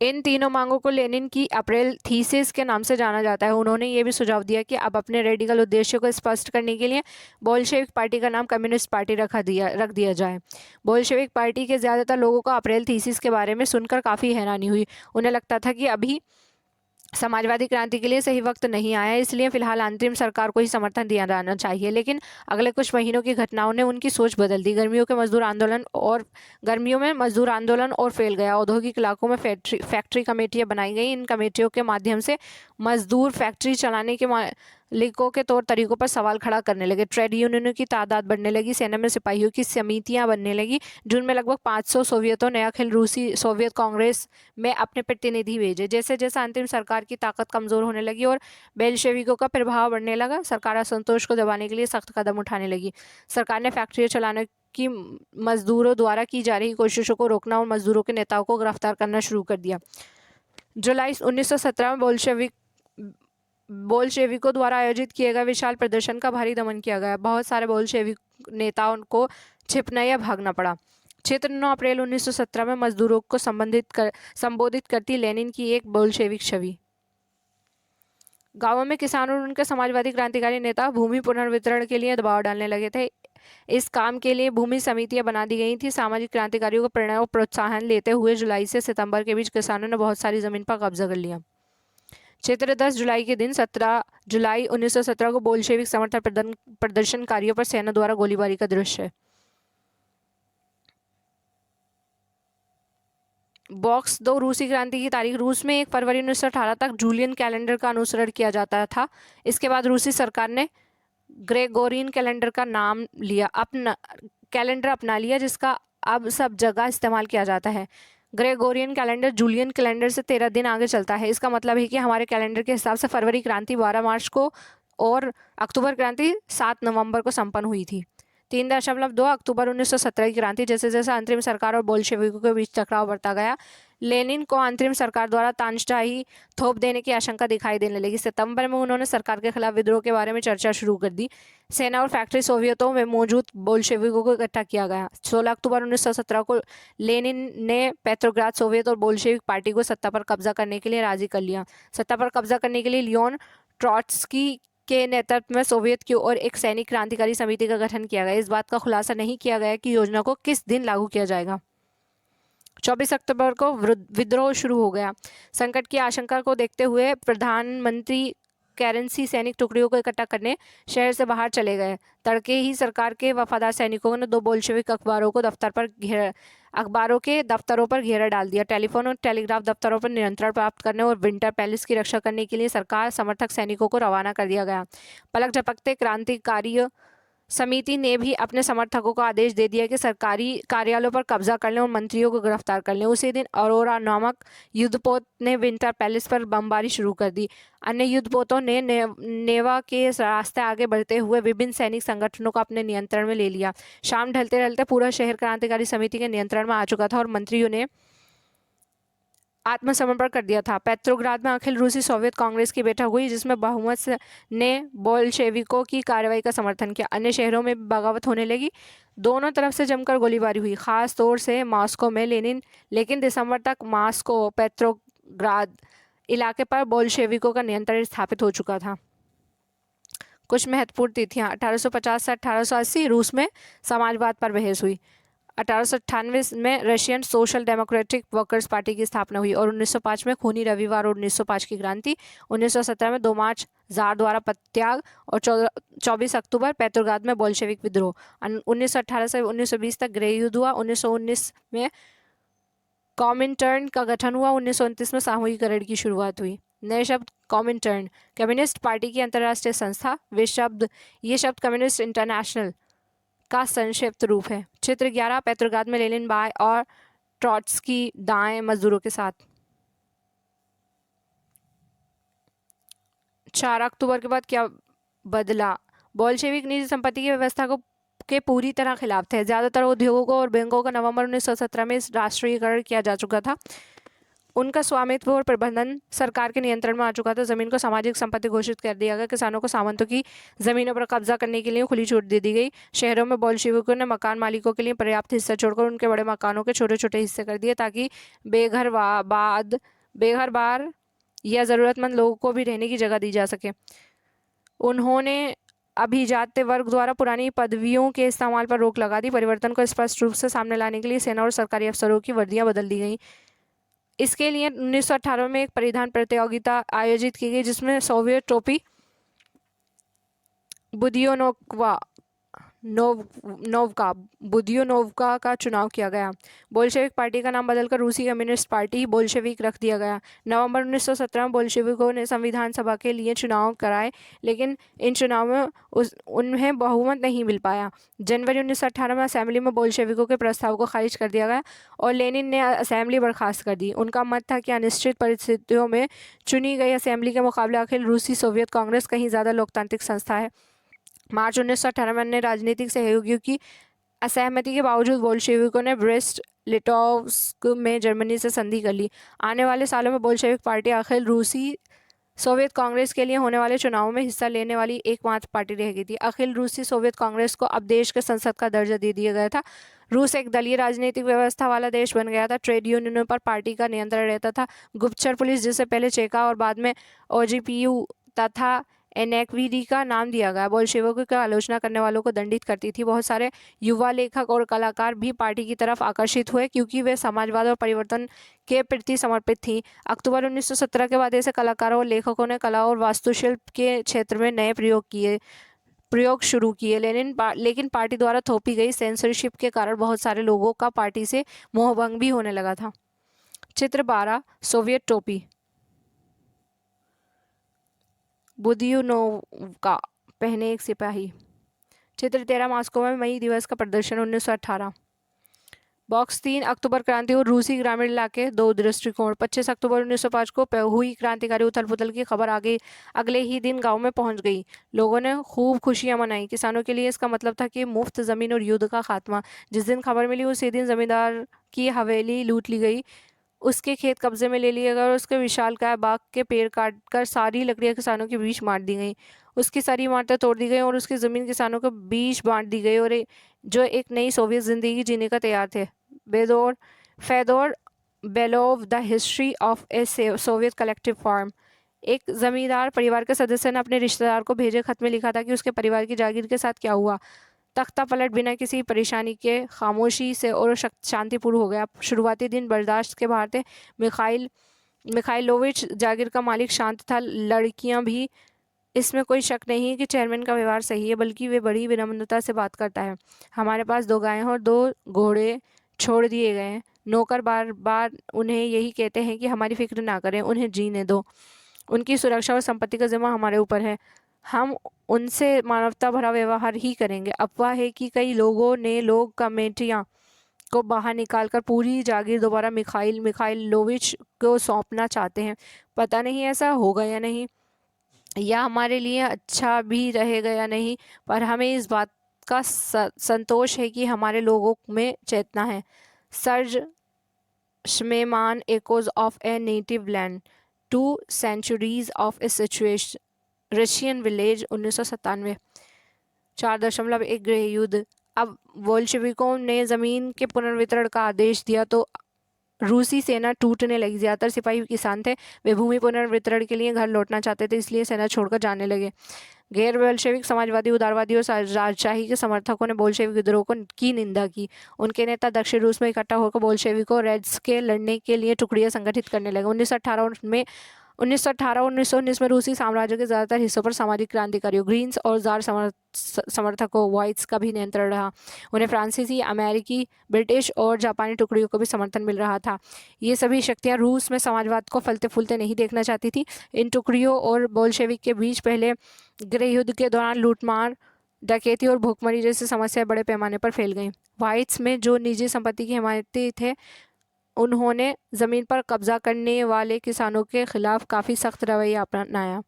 इन तीनों मांगों को लेनिन की अप्रैल थीसिस के नाम से जाना जाता है। उन्होंने ये भी सुझाव दिया कि अब अपने रेडिकल उद्देश्यों को स्पष्ट करने के लिए बोल्शेविक पार्टी का नाम कम्युनिस्ट पार्टी रख दिया जाए। बोल्शेविक पार्टी के ज़्यादातर लोगों को अप्रैल थीसिस के बारे में सुनकर काफ़ी हैरानी हुई। उन्हें लगता था कि अभी समाजवादी क्रांति के लिए सही वक्त नहीं आया, इसलिए फिलहाल अंतरिम सरकार को ही समर्थन दिया जाना चाहिए। लेकिन अगले कुछ महीनों की घटनाओं ने उनकी सोच बदल दी। गर्मियों में मजदूर आंदोलन और फैल गया। औद्योगिक इलाकों में फैक्ट्री कमेटियां बनाई गई। इन कमेटियों के माध्यम से मजदूर फैक्ट्री चलाने के मालिकों के तौर तरीकों पर सवाल खड़ा करने लगे। ट्रेड यूनियनों की तादाद बढ़ने लगी। सेना में सिपाहियों की समितियां बनने लगी। जून में लगभग 500 सोवियतों ने अखिल रूसी सोवियत कांग्रेस में अपने प्रतिनिधि भेजे। जैसे जैसे अंतरिम सरकार की ताकत कमजोर होने लगी और बेल्शेविकों का प्रभाव बढ़ने लगा, सरकार असंतोष को दबाने के लिए सख्त कदम उठाने लगी। सरकार ने फैक्ट्रियां चलाने की मजदूरों द्वारा की जा रही कोशिशों को रोकना और मजदूरों के नेताओं को गिरफ्तार करना शुरू कर दिया। जुलाई 1917 में बोल्शेविकों द्वारा आयोजित किए गए विशाल प्रदर्शन का भारी दमन किया गया। बहुत सारे बोल्शेविक नेताओं को छिपना या भागना पड़ा। 9 अप्रैल 1917 में मजदूरों को संबोधित करती लेनिन की एक बोल्शेविक छवि। गांवों में किसान और उनके समाजवादी क्रांतिकारी नेता भूमि पुनर्वितरण के लिए दबाव डालने लगे थे। इस काम के लिए भूमि समितियां बना दी गई थी। सामाजिक क्रांतिकारियों को प्रेरणा और प्रोत्साहन लेते हुए जुलाई से सितंबर के बीच किसानों ने बहुत सारी जमीन पर कब्जा कर लिया। क्षेत्र 10 जुलाई के दिन 17 जुलाई 1917 को बोल्शेविक समर्थन प्रदर्शनकारियों पर सेना द्वारा गोलीबारी का दृश्य। बॉक्स 2 रूसी क्रांति की तारीख। रूस में 1 फरवरी 1918 तक जूलियन कैलेंडर का अनुसरण किया जाता था। इसके बाद रूसी सरकार ने ग्रेगोरियन कैलेंडर का नाम लिया, कैलेंडर अपना लिया, जिसका अब सब जगह इस्तेमाल किया जाता है। ग्रेगोरियन कैलेंडर जूलियन कैलेंडर से 13 दिन आगे चलता है। इसका मतलब है कि हमारे कैलेंडर के हिसाब से फरवरी क्रांति 12 मार्च को और अक्टूबर क्रांति 7 नवंबर को संपन्न हुई थी। 3.2 अक्टूबर 1917 की क्रांति। जैसे जैसे अंतरिम सरकार और बोल्शेविकों के बीच टकराव बढ़ता गया, लेनिन को अंतरिम सरकार द्वारा तानाशाही थोप देने की आशंका दिखाई देने लगी। सितंबर में उन्होंने सरकार के खिलाफ विद्रोह के बारे में चर्चा शुरू कर दी। सेना और फैक्ट्री सोवियतों में मौजूद बोल्शेविकों को इकट्ठा किया गया। 16 अक्टूबर 1917 को लेनिन ने पेट्रोग्राद सोवियत और बोल्शेविक पार्टी को सत्ता पर कब्जा करने के लिए राजी कर लिया। सत्ता पर कब्जा करने के लिए लियोन ट्रॉट्स्की के नेतृत्व में सोवियत की ओर एक सैनिक क्रांतिकारी समिति का गठन किया गया। इस बात का खुलासा नहीं किया गया कि योजना को किस दिन लागू किया जाएगा। 24 अक्टूबर को विद्रोह शुरू हो गया। संकट की आशंका को देखते हुए प्रधानमंत्री करेंसी सैनिक टुकड़ियों को इकट्ठा करने शहर से बाहर चले गए। तड़के ही सरकार के वफादार सैनिकों ने 2 बोल्शेविक अखबारों के दफ्तरों पर घेरा डाल दिया। टेलीफोन और टेलीग्राफ दफ्तरों पर नियंत्रण प्राप्त करने और विंटर पैलेस की रक्षा करने के लिए सरकार समर्थक सैनिकों को रवाना कर दिया गया। पलक झपकते क्रांतिकारियों समिति ने भी अपने समर्थकों को आदेश दे दिया कि सरकारी कार्यालयों पर कब्जा कर लें और मंत्रियों को गिरफ्तार कर लें। उसी दिन अरोरा नामक युद्धपोत ने विंटर पैलेस पर बमबारी शुरू कर दी। अन्य युद्धपोतों ने नेवा के रास्ते आगे बढ़ते हुए विभिन्न सैनिक संगठनों को अपने नियंत्रण में ले लिया। शाम ढलते ढलते पूरा शहर क्रांतिकारी समिति के नियंत्रण में आ चुका था और मंत्रियों ने आत्मसमर्पण कर दिया था। पेट्रोग्राद में अखिल रूसी सोवियत कांग्रेस की बैठक हुई, जिसमें बहुमत ने बोल्शेविकों की कार्रवाई का समर्थन किया। अन्य शहरों में भी बगावत होने लगी। दोनों तरफ से जमकर गोलीबारी हुई, खास तौर से मॉस्को में। लेकिन दिसंबर तक मॉस्को पेट्रोग्राद इलाके पर बोल्शेविकों का नियंत्रण स्थापित हो चुका था। कुछ महत्वपूर्ण तिथियां: 1850 से 1880 रूस में समाजवाद पर बहस हुई। 1898 में Russian social democratic workers party की स्थापना हुई और 1905 में खूनी रविवार और 1905 की क्रांति। 1917 में 2 मार्च जार द्वारा पदत्याग और 24 अक्टूबर पेट्रोग्राद में बोल्शेविक विद्रोह। 1918 से 1920 तक गृह युद्ध हुआ। 1919 में कॉमिंटर्न का गठन हुआ। 1929 में सामूहिकरण की शुरुआत हुई। नए शब्द: कॉमिंटर्न कम्युनिस्ट पार्टी की अंतर्राष्ट्रीय संस्था। ये शब्द कम्युनिस्ट इंटरनेशनल का संक्षिप्त रूप है। चित्र 11: पेट्रोग्राद में लेनिन बाएं और ट्रॉट्स्की दाएं मजदूरों के साथ। 4 अक्टूबर के बाद क्या बदला? बोल्शेविक निजी संपत्ति की व्यवस्था के पूरी तरह खिलाफ थे। ज्यादातर उद्योगों और बैंकों का नवंबर 1917 में राष्ट्रीयकरण किया जा चुका था। उनका स्वामित्व और प्रबंधन सरकार के नियंत्रण में आ चुका था। जमीन को सामाजिक संपत्ति घोषित कर दिया गया। किसानों को सामंतों की जमीनों पर कब्जा करने के लिए खुली छूट दे दी गई। शहरों में बोल्शेविकों ने मकान मालिकों के लिए पर्याप्त हिस्सा छोड़कर उनके बड़े मकानों के छोटे छोटे हिस्से कर दिए, ताकि बेघर बार या ज़रूरतमंद लोगों को भी रहने की जगह दी जा सके। उन्होंने अभिजात्य वर्ग द्वारा पुरानी पदवियों के इस्तेमाल पर रोक लगा दी। परिवर्तन को स्पष्ट रूप से सामने लाने के लिए सेना और सरकारी अफसरों की वर्दियां बदल दी गई। इसके लिए 1918 में एक परिधान प्रतियोगिता आयोजित की गई, जिसमें सोवियत टोपी बुदियोनोवका का चुनाव किया गया। बोल्शेविक पार्टी का नाम बदलकर रूसी कम्युनिस्ट पार्टी बोल्शेविक रख दिया गया। नवंबर 1917 में बोल्शेविकों ने संविधान सभा के लिए चुनाव कराए, लेकिन इन चुनावों में उन्हें बहुमत नहीं मिल पाया। जनवरी 1918 में असेंबली में बोल्शेविकों के प्रस्ताव को खारिज कर दिया गया और लेनिन ने असेंबली बर्खास्त कर दी। उनका मत था कि अनिश्चित परिस्थितियों में चुनी गई असेंबली के मुकाबले अखिल रूसी सोवियत कांग्रेस कहीं ज़्यादा लोकतांत्रिक संस्था है। मार्च 1918 में अन्य राजनीतिक सहयोगियों की असहमति के बावजूद बोल्शेविकों ने ब्रेस्ट लिटोव्स्क में जर्मनी से संधि कर ली। आने वाले सालों में बोल्शेविक पार्टी अखिल रूसी सोवियत कांग्रेस के लिए होने वाले चुनावों में हिस्सा लेने वाली एकमात्र पार्टी रह गई थी। अखिल रूसी सोवियत कांग्रेस को अब देश के संसद का दर्जा दे दिया गया था। रूस एक दलीय राजनीतिक व्यवस्था वाला देश बन गया था। ट्रेड यूनियनों पर पार्टी का नियंत्रण रहता था। गुप्तचर पुलिस, जिसे पहले चेका और बाद में ओजीपीयू तथा एनएकवीडी का नाम दिया गया, बोल्शेविकों की आलोचना करने वालों को दंडित करती थी। बहुत सारे युवा लेखक और कलाकार भी पार्टी की तरफ आकर्षित हुए, क्योंकि वे समाजवाद और परिवर्तन के प्रति समर्पित थी। अक्टूबर 1917 के बाद ऐसे कलाकारों और लेखकों ने कला और वास्तुशिल्प के क्षेत्र में नए प्रयोग शुरू किए। लेकिन पार्टी द्वारा थोपी गई सेंसरशिप के कारण बहुत सारे लोगों का पार्टी से मोहभंग भी होने लगा था। चित्र 12: सोवियत टोपी बुदियोनोवका पहने एक सिपाही। चित्र 13: मॉस्को में मई दिवस का प्रदर्शन 1918। बॉक्स 3: अक्टूबर क्रांति और रूसी ग्रामीण इलाके, 2 दृष्टिकोण। 25 अक्टूबर 1905 को हुई क्रांतिकारी उथल पुथल की खबर अगले ही दिन गांव में पहुंच गई। लोगों ने खूब खुशियां मनाई। किसानों के लिए इसका मतलब था कि मुफ्त जमीन और युद्ध का खात्मा। जिस दिन खबर मिली उसी दिन जमींदार की हवेली लूट ली गई, उसके खेत कब्जे में ले लिए गए और उसके विशालकाय बाग के पेड़ काटकर सारी लकड़ियां किसानों के बीच बांट दी गई। उसकी सारी इमारतें तोड़ दी गई और उसकी ज़मीन किसानों के बीच बांट दी गई, और जो एक नई सोवियत ज़िंदगी जीने का तैयार थे। Fedor Belov, the history of a Soviet collective farm. एक जमींदार परिवार के सदस्य ने अपने रिश्तेदार को भेजे खत में लिखा था कि उसके परिवार की जागीर के साथ क्या हुआ। तख्ता पलट बिना किसी परेशानी के खामोशी से और शांतिपूर्ण हो गया। शुरुआती दिन बर्दाश्त के बाहर थे। मिखाइलोविच जागीर का मालिक शांत था। लड़कियां भी, इसमें कोई शक नहीं है कि चेयरमैन का व्यवहार सही है, बल्कि वे बड़ी विनम्रता से बात करता है। हमारे पास 2 गायें और 2 घोड़े छोड़ दिए गए हैं। नौकर बार बार उन्हें यही कहते हैं कि हमारी फिक्र ना करें, उन्हें जीने दो। उनकी सुरक्षा और संपत्ति का जिम्मा हमारे ऊपर है। हम उनसे मानवता भरा व्यवहार ही करेंगे। अफवाह है कि कई लोगों ने लोग कमेटियां को बाहर निकालकर पूरी जागीर दोबारा मिखाइलोविच को सौंपना चाहते हैं। पता नहीं ऐसा होगा या नहीं, या हमारे लिए अच्छा भी रहेगा या नहीं, पर हमें इस बात का संतोष है कि हमारे लोगों में चेतना है। Serge Schmemann echoes of a native land, 2 centuries of a situation, Russian village, 1997। 4.1 गृह युद्ध। अब बोल्शेविकों ने जमीन के पुनर्वितरण का आदेश दिया तो रूसी सेना टूटने लगी। ज्यादातर सिपाही किसान थे, वे भूमि पुनर्वितरण के लिए घर लौटना चाहते थे, इसलिए सेना छोड़कर जाने लगे। गैर बोल्शेविक समाजवादी, उदारवादी और राजशाही के समर्थकों ने बोल्शेविक विद्रोह की निंदा की। उनके नेता दक्षिण रूस में इकट्ठा होकर बोल्शेविकों रेड्स के लड़ने के लिए टुकड़ियां संगठित करने लगे। 1918-1919 में रूसी साम्राज्य के ज़्यादातर हिस्सों पर सामाजिक क्रांतिकारियों, ग्रीन्स और जार समर्थकों, व्हाइट्स का भी नियंत्रण रहा। उन्हें फ्रांसीसी, अमेरिकी, ब्रिटिश और जापानी टुकड़ियों को भी समर्थन मिल रहा था। ये सभी शक्तियां रूस में समाजवाद को फलते फूलते नहीं देखना चाहती थी। इन टुकड़ियों और बोल्शेविक के बीच पहले गृह युद्ध के दौरान लूटमार, डकैती और भूखमरी जैसी समस्याएं बड़े पैमाने पर फैल गईं। व्हाइट्स में जो निजी संपत्ति के हिमायती थे, उन्होंने ज़मीन पर कब्जा करने वाले किसानों के खिलाफ काफ़ी सख्त रवैया अपनाया।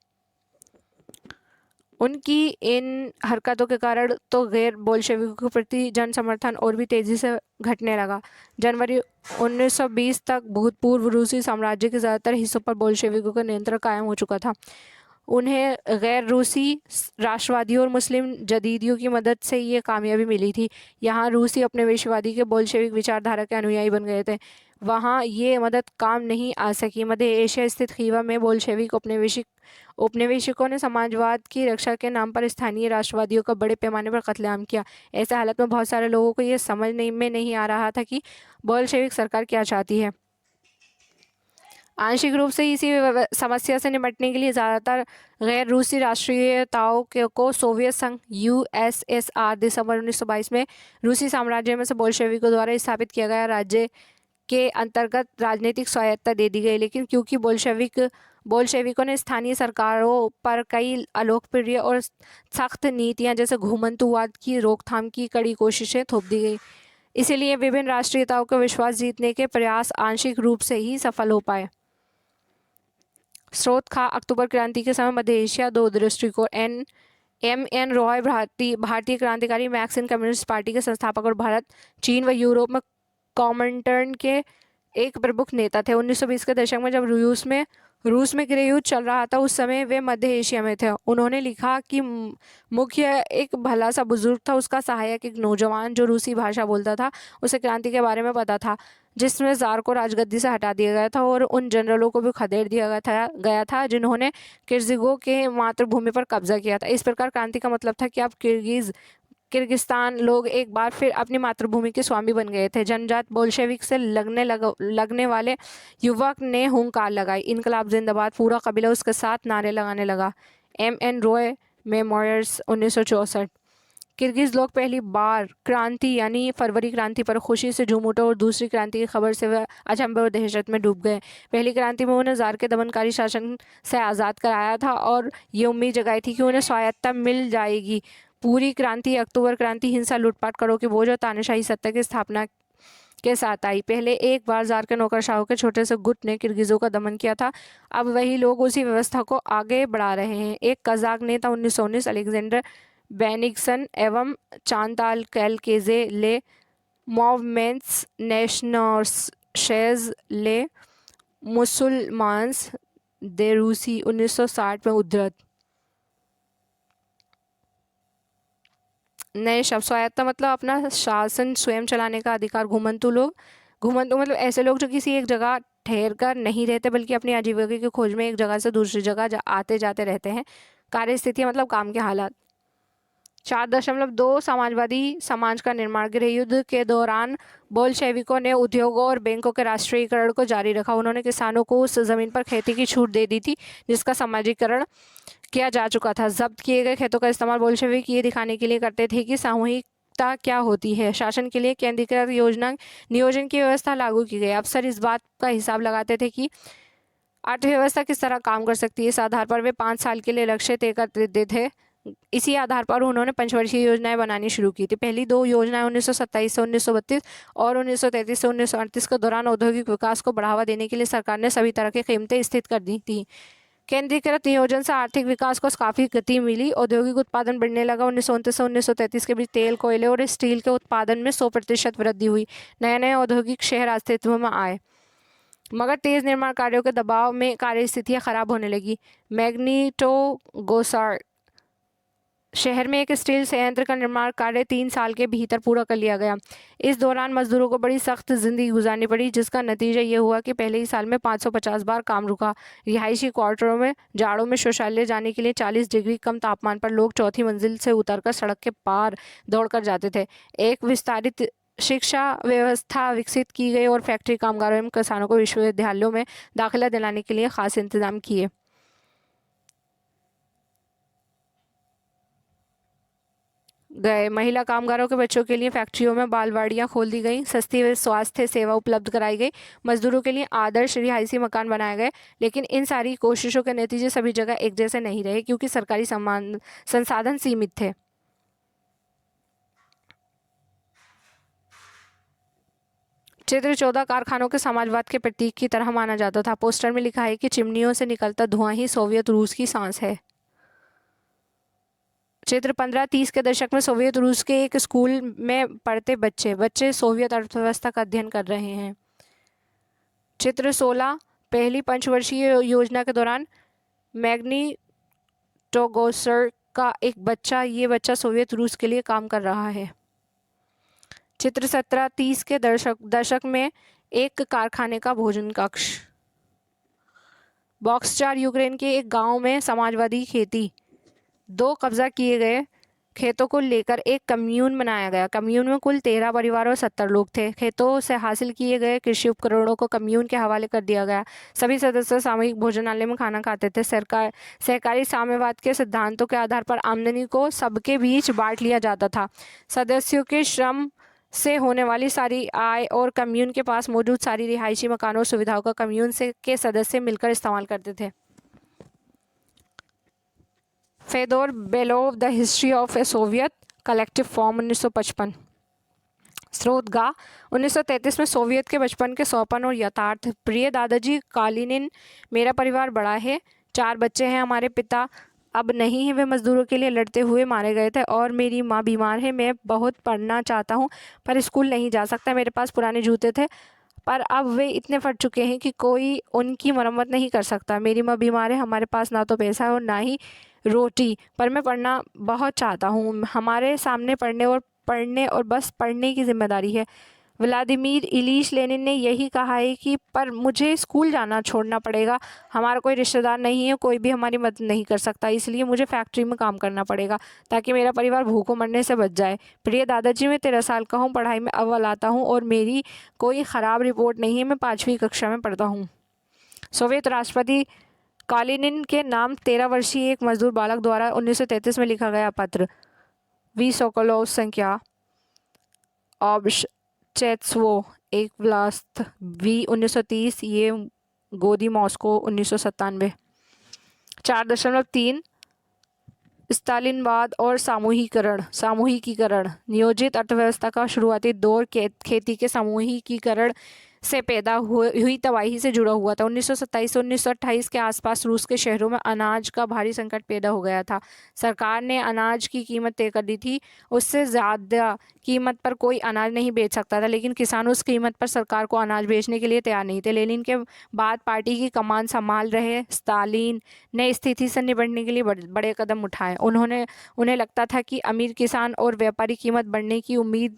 उनकी इन हरकतों के कारण तो गैर बोल्शेविकों के प्रति जन समर्थन और भी तेज़ी से घटने लगा। जनवरी 1920 तक भूतपूर्व रूसी साम्राज्य के ज़्यादातर हिस्सों पर बोल्शेविकों का नियंत्रण कायम हो चुका था। उन्हें गैर रूसी राष्ट्रवादियों और मुस्लिम जदीदियों की मदद से ये कामयाबी मिली थी। यहाँ रूसी उपनिवेशवादी के बोल्शेविक विचारधारा के अनुयायी बन गए थे, वहाँ ये मदद काम नहीं आ सकी। मध्य एशिया स्थित खीवा में बोल्शेविक उपनिवेशिकों ने समाजवाद की रक्षा के नाम पर स्थानीय राष्ट्रवादियों का बड़े पैमाने पर कत्लेआम किया। ऐसे हालत में बहुत सारे लोगों को ये समझ में नहीं आ रहा था कि बोल्शेविक सरकार क्या चाहती है। आंशिक रूप से इसी समस्या से निपटने के लिए ज़्यादातर गैर रूसी राष्ट्रीयताओं को सोवियत संघ USSR दिसंबर 1922 में रूसी साम्राज्य में से बोल्शेविकों द्वारा स्थापित किया गया राज्य के अंतर्गत राजनीतिक स्वायत्तता दे दी गई। लेकिन क्योंकि बोल्शेविकों ने स्थानीय सरकारों पर कई अलोकप्रिय और सख्त नीतियां जैसे घुमंतुवाद की रोकथाम की कड़ी कोशिशें थोप दी गई, इसलिए विभिन्न राष्ट्रीयताओं का विश्वास जीतने के प्रयास आंशिक रूप से ही सफल हो पाए। स्रोत खा अक्टूबर क्रांति के समय मध्य एशिया, 2 दृष्टिकोण। MN रॉय भारतीय क्रांतिकारी मैक्सिन कम्युनिस्ट पार्टी के संस्थापक और भारत, चीन व यूरोप में कॉमिंटर्न के एक प्रमुख नेता थे। 1920 के दशक में जब रूस में गृह युद्ध चल रहा था, उस समय वे मध्य एशिया में थे। उन्होंने लिखा कि मुख्य एक भला सा बुजुर्ग था, उसका सहायक एक नौजवान जो रूसी भाषा बोलता था। उसे क्रांति के बारे में पता था, जिसमें जार को राजगद्दी से हटा दिया गया था और उन जनरलों को भी खदेड़ दिया गया था जिन्होंने किर्गिज़ों के मातृभूमि पर कब्जा किया था। इस प्रकार क्रांति का मतलब था कि अब किर्गिस्तान लोग एक बार फिर अपनी मातृभूमि के स्वामी बन गए थे। जनजात बोल्शेविक से लगने वाले युवक ने हुंकार लगाई, इनकलाब जिंदाबाद। पूरा कबीला उसके साथ नारे लगाने लगा। MN Roy memoirs, 1964। किर्गिज लोग पहली बार क्रांति यानी फरवरी क्रांति पर खुशी से झूम उठे और दूसरी क्रांति की खबर से वह अचंभे और दहशत में डूब गए। पहली क्रांति में उन्हें जार के दमनकारी शासन से आज़ाद कराया था और ये उम्मीद जगाई थी कि उन्हें स्वायत्तता मिल जाएगी। पूरी क्रांति, अक्टूबर क्रांति, हिंसा, लूटपाट, करों के बोझ और तानाशाही सत्ता की स्थापना के साथ आई। पहले एक बार जार के नौकरशाहों के छोटे से गुट ने किर्गिजों का दमन किया था, अब वही लोग उसी व्यवस्था को आगे बढ़ा रहे हैं। एक कजाक नेता 1919 अलेक्जेंडर बेनिग्सन एवं चांताल कैलकेजे ले मूवमेंट्स नेशनर्शेज ले मुसलमान्स दे रूसी, 1960 में उद्धृत। नए शब्द। स्वायत्ता मतलब अपना शासन स्वयं चलाने का अधिकार। घुमंतु मतलब ऐसे लोग जो किसी एक जगह ठहर कर नहीं रहते बल्कि अपनी आजीविका की खोज में एक जगह से दूसरी जगह आते जाते रहते हैं। कार्य स्थितियाँ मतलब काम के हालात। 4.2 समाजवादी समाज का निर्माण। गृह युद्ध के दौरान बोल्शेविकों ने उद्योगों और बैंकों के राष्ट्रीयकरण को जारी रखा। उन्होंने किसानों को उस जमीन पर खेती की छूट दे दी थी जिसका समाजीकरण किया जा चुका था। जब्त किए गए खेतों का इस्तेमाल बोल्शेविक ये दिखाने के लिए करते थे कि सामूहिकता क्या होती है। शासन के लिए केंद्रीकृत योजना नियोजन की व्यवस्था लागू की गई। अफसर इस बात का हिसाब लगाते थे कि अर्थव्यवस्था किस तरह काम कर सकती है, इस आधार पर वे 5 साल के लिए लक्ष्य तय करते थे। इसी आधार पर उन्होंने पंचवर्षीय योजनाएं बनानी शुरू की थी। पहली 2 योजनाएं 1927 से 1932 और 1933 से 1938 के दौरान औद्योगिक विकास को बढ़ावा देने के लिए सरकार ने सभी तरह की कीमतें स्थित कर दी थी। केंद्रीकृत नियोजन से आर्थिक विकास को काफ़ी गति मिली। औद्योगिक उत्पादन बढ़ने लगा। 1929 से 1933 के बीच तेल, कोयले और स्टील के उत्पादन में 100% वृद्धि हुई। नए नए औद्योगिक शहर अस्तित्व में आए, मगर तेज निर्माण कार्यों के दबाव में कार्य स्थितियाँ खराब होने लगी। मैग्नीटोगोसार्ड शहर में एक स्टील संयंत्र का निर्माण कार्य 3 साल के भीतर पूरा कर लिया गया। इस दौरान मजदूरों को बड़ी सख्त जिंदगी गुजारनी पड़ी, जिसका नतीजा ये हुआ कि पहले ही साल में 550 बार काम रुका। रिहायशी क्वार्टरों में जाड़ों में शौचालय जाने के लिए 40 डिग्री कम तापमान पर लोग चौथी मंजिल से उतरकर सड़क के पार दौड़कर जाते थे। एक विस्तारित शिक्षा व्यवस्था विकसित की गई और फैक्ट्री कामगारों एवं किसानों को विश्वविद्यालयों में दाखिला दिलाने के लिए खास इंतजाम किए गए। महिला कामगारों के बच्चों के लिए फैक्ट्रियों में बालवाड़ियां खोल दी गई। सस्ती स्वास्थ्य सेवा उपलब्ध कराई गई। मजदूरों के लिए आदर्श रिहायशी मकान बनाए गए। लेकिन इन सारी कोशिशों के नतीजे सभी जगह एक जैसे नहीं रहे, क्योंकि सरकारी संसाधन सीमित थे। चित्र 14 कारखानों के समाजवाद के प्रतीक की तरह माना जाता था। पोस्टर में लिखा है कि चिमनियों से निकलता धुआं ही सोवियत रूस की सांस है। चित्र 15-30 के दशक में सोवियत रूस के एक स्कूल में पढ़ते बच्चे सोवियत अर्थव्यवस्था का अध्ययन कर रहे हैं। चित्र 16 पहली पंचवर्षीय योजना के दौरान मैग्नीटोगोस्कर का एक बच्चा, ये बच्चा सोवियत रूस के लिए काम कर रहा है। चित्र 17-30 के दशक में एक कारखाने का भोजन कक्ष। बॉक्सचार यूक्रेन के एक गांव में समाजवादी खेती 2 कब्जा किए गए खेतों को लेकर एक कम्यून बनाया गया। कम्यून में कुल 13 परिवार और 70 लोग थे। खेतों से हासिल किए गए कृषि उपकरणों को कम्यून के हवाले कर दिया गया। सभी सदस्य सामूहिक भोजनालय में खाना खाते थे। सहकारी साम्यवाद के सिद्धांतों के आधार पर आमदनी को सबके बीच बांट लिया जाता था। सदस्यों के श्रम से होने वाली सारी आय और कम्यून के पास मौजूद सारी रिहायशी मकानों और सुविधाओं का कम्यून के सदस्य मिलकर इस्तेमाल करते थे। Fedor Belov, the history of a Soviet collective farm, 1955। स्रोतगा 1933 में सोवियत के बचपन के सौपन और यथार्थ। प्रिय दादाजी कालिनिन, मेरा परिवार बड़ा है, 4 बच्चे हैं। हमारे पिता अब नहीं है, वे मजदूरों के लिए लड़ते हुए मारे गए थे, और मेरी माँ बीमार है। मैं बहुत पढ़ना चाहता हूँ पर स्कूल नहीं जा सकता। मेरे पास पुराने जूते थे पर अब वे इतने फट चुके हैं कि कोई उनकी मरम्मत नहीं कर सकता। मेरी माँ बीमार है, हमारे पास ना तो पैसा है और ना ही रोटी, पर मैं पढ़ना बहुत चाहता हूँ। हमारे सामने पढ़ने और बस पढ़ने की जिम्मेदारी है। व्लादिमीर इलीच लेनिन ने यही कहा है कि पर मुझे स्कूल जाना छोड़ना पड़ेगा। हमारा कोई रिश्तेदार नहीं है, कोई भी हमारी मदद नहीं कर सकता, इसलिए मुझे फैक्ट्री में काम करना पड़ेगा ताकि मेरा परिवार भूखों मरने से बच जाए। प्रिय दादाजी, मैं 13 साल का हूँ, पढ़ाई में अव्वल आता हूँ और मेरी कोई ख़राब रिपोर्ट नहीं है। मैं 5वीं कक्षा में पढ़ता हूँ। सोवियत राष्ट्रपति कालिनिन के नाम 13 वर्षीय एक मजदूर बालक द्वारा 1933 में लिखा गया पत्र। वी सोकोलोव संख्या ऑब्शचेत्सवो 1 व्लास्त वी 1930, ये गोदी मॉस्को 1997। 4.3 स्टालिनवाद और सामूहिकीकरण। नियोजित अर्थव्यवस्था का शुरुआती दौर खेती के सामूहिकीकरण से पैदा हुई तबाही से जुड़ा हुआ था। 1927 से 1928 के आसपास रूस के शहरों में अनाज का भारी संकट पैदा हो गया था। सरकार ने अनाज की कीमत तय कर दी थी, उससे ज़्यादा कीमत पर कोई अनाज नहीं बेच सकता था, लेकिन किसान उस कीमत पर सरकार को अनाज बेचने के लिए तैयार नहीं थे। लेनिन के बाद पार्टी की कमान संभाल रहे स्टालिन ने स्थिति से निपटने के लिए बड़े कदम उठाए। उन्हें लगता था कि अमीर किसान और व्यापारी कीमत बढ़ने की उम्मीद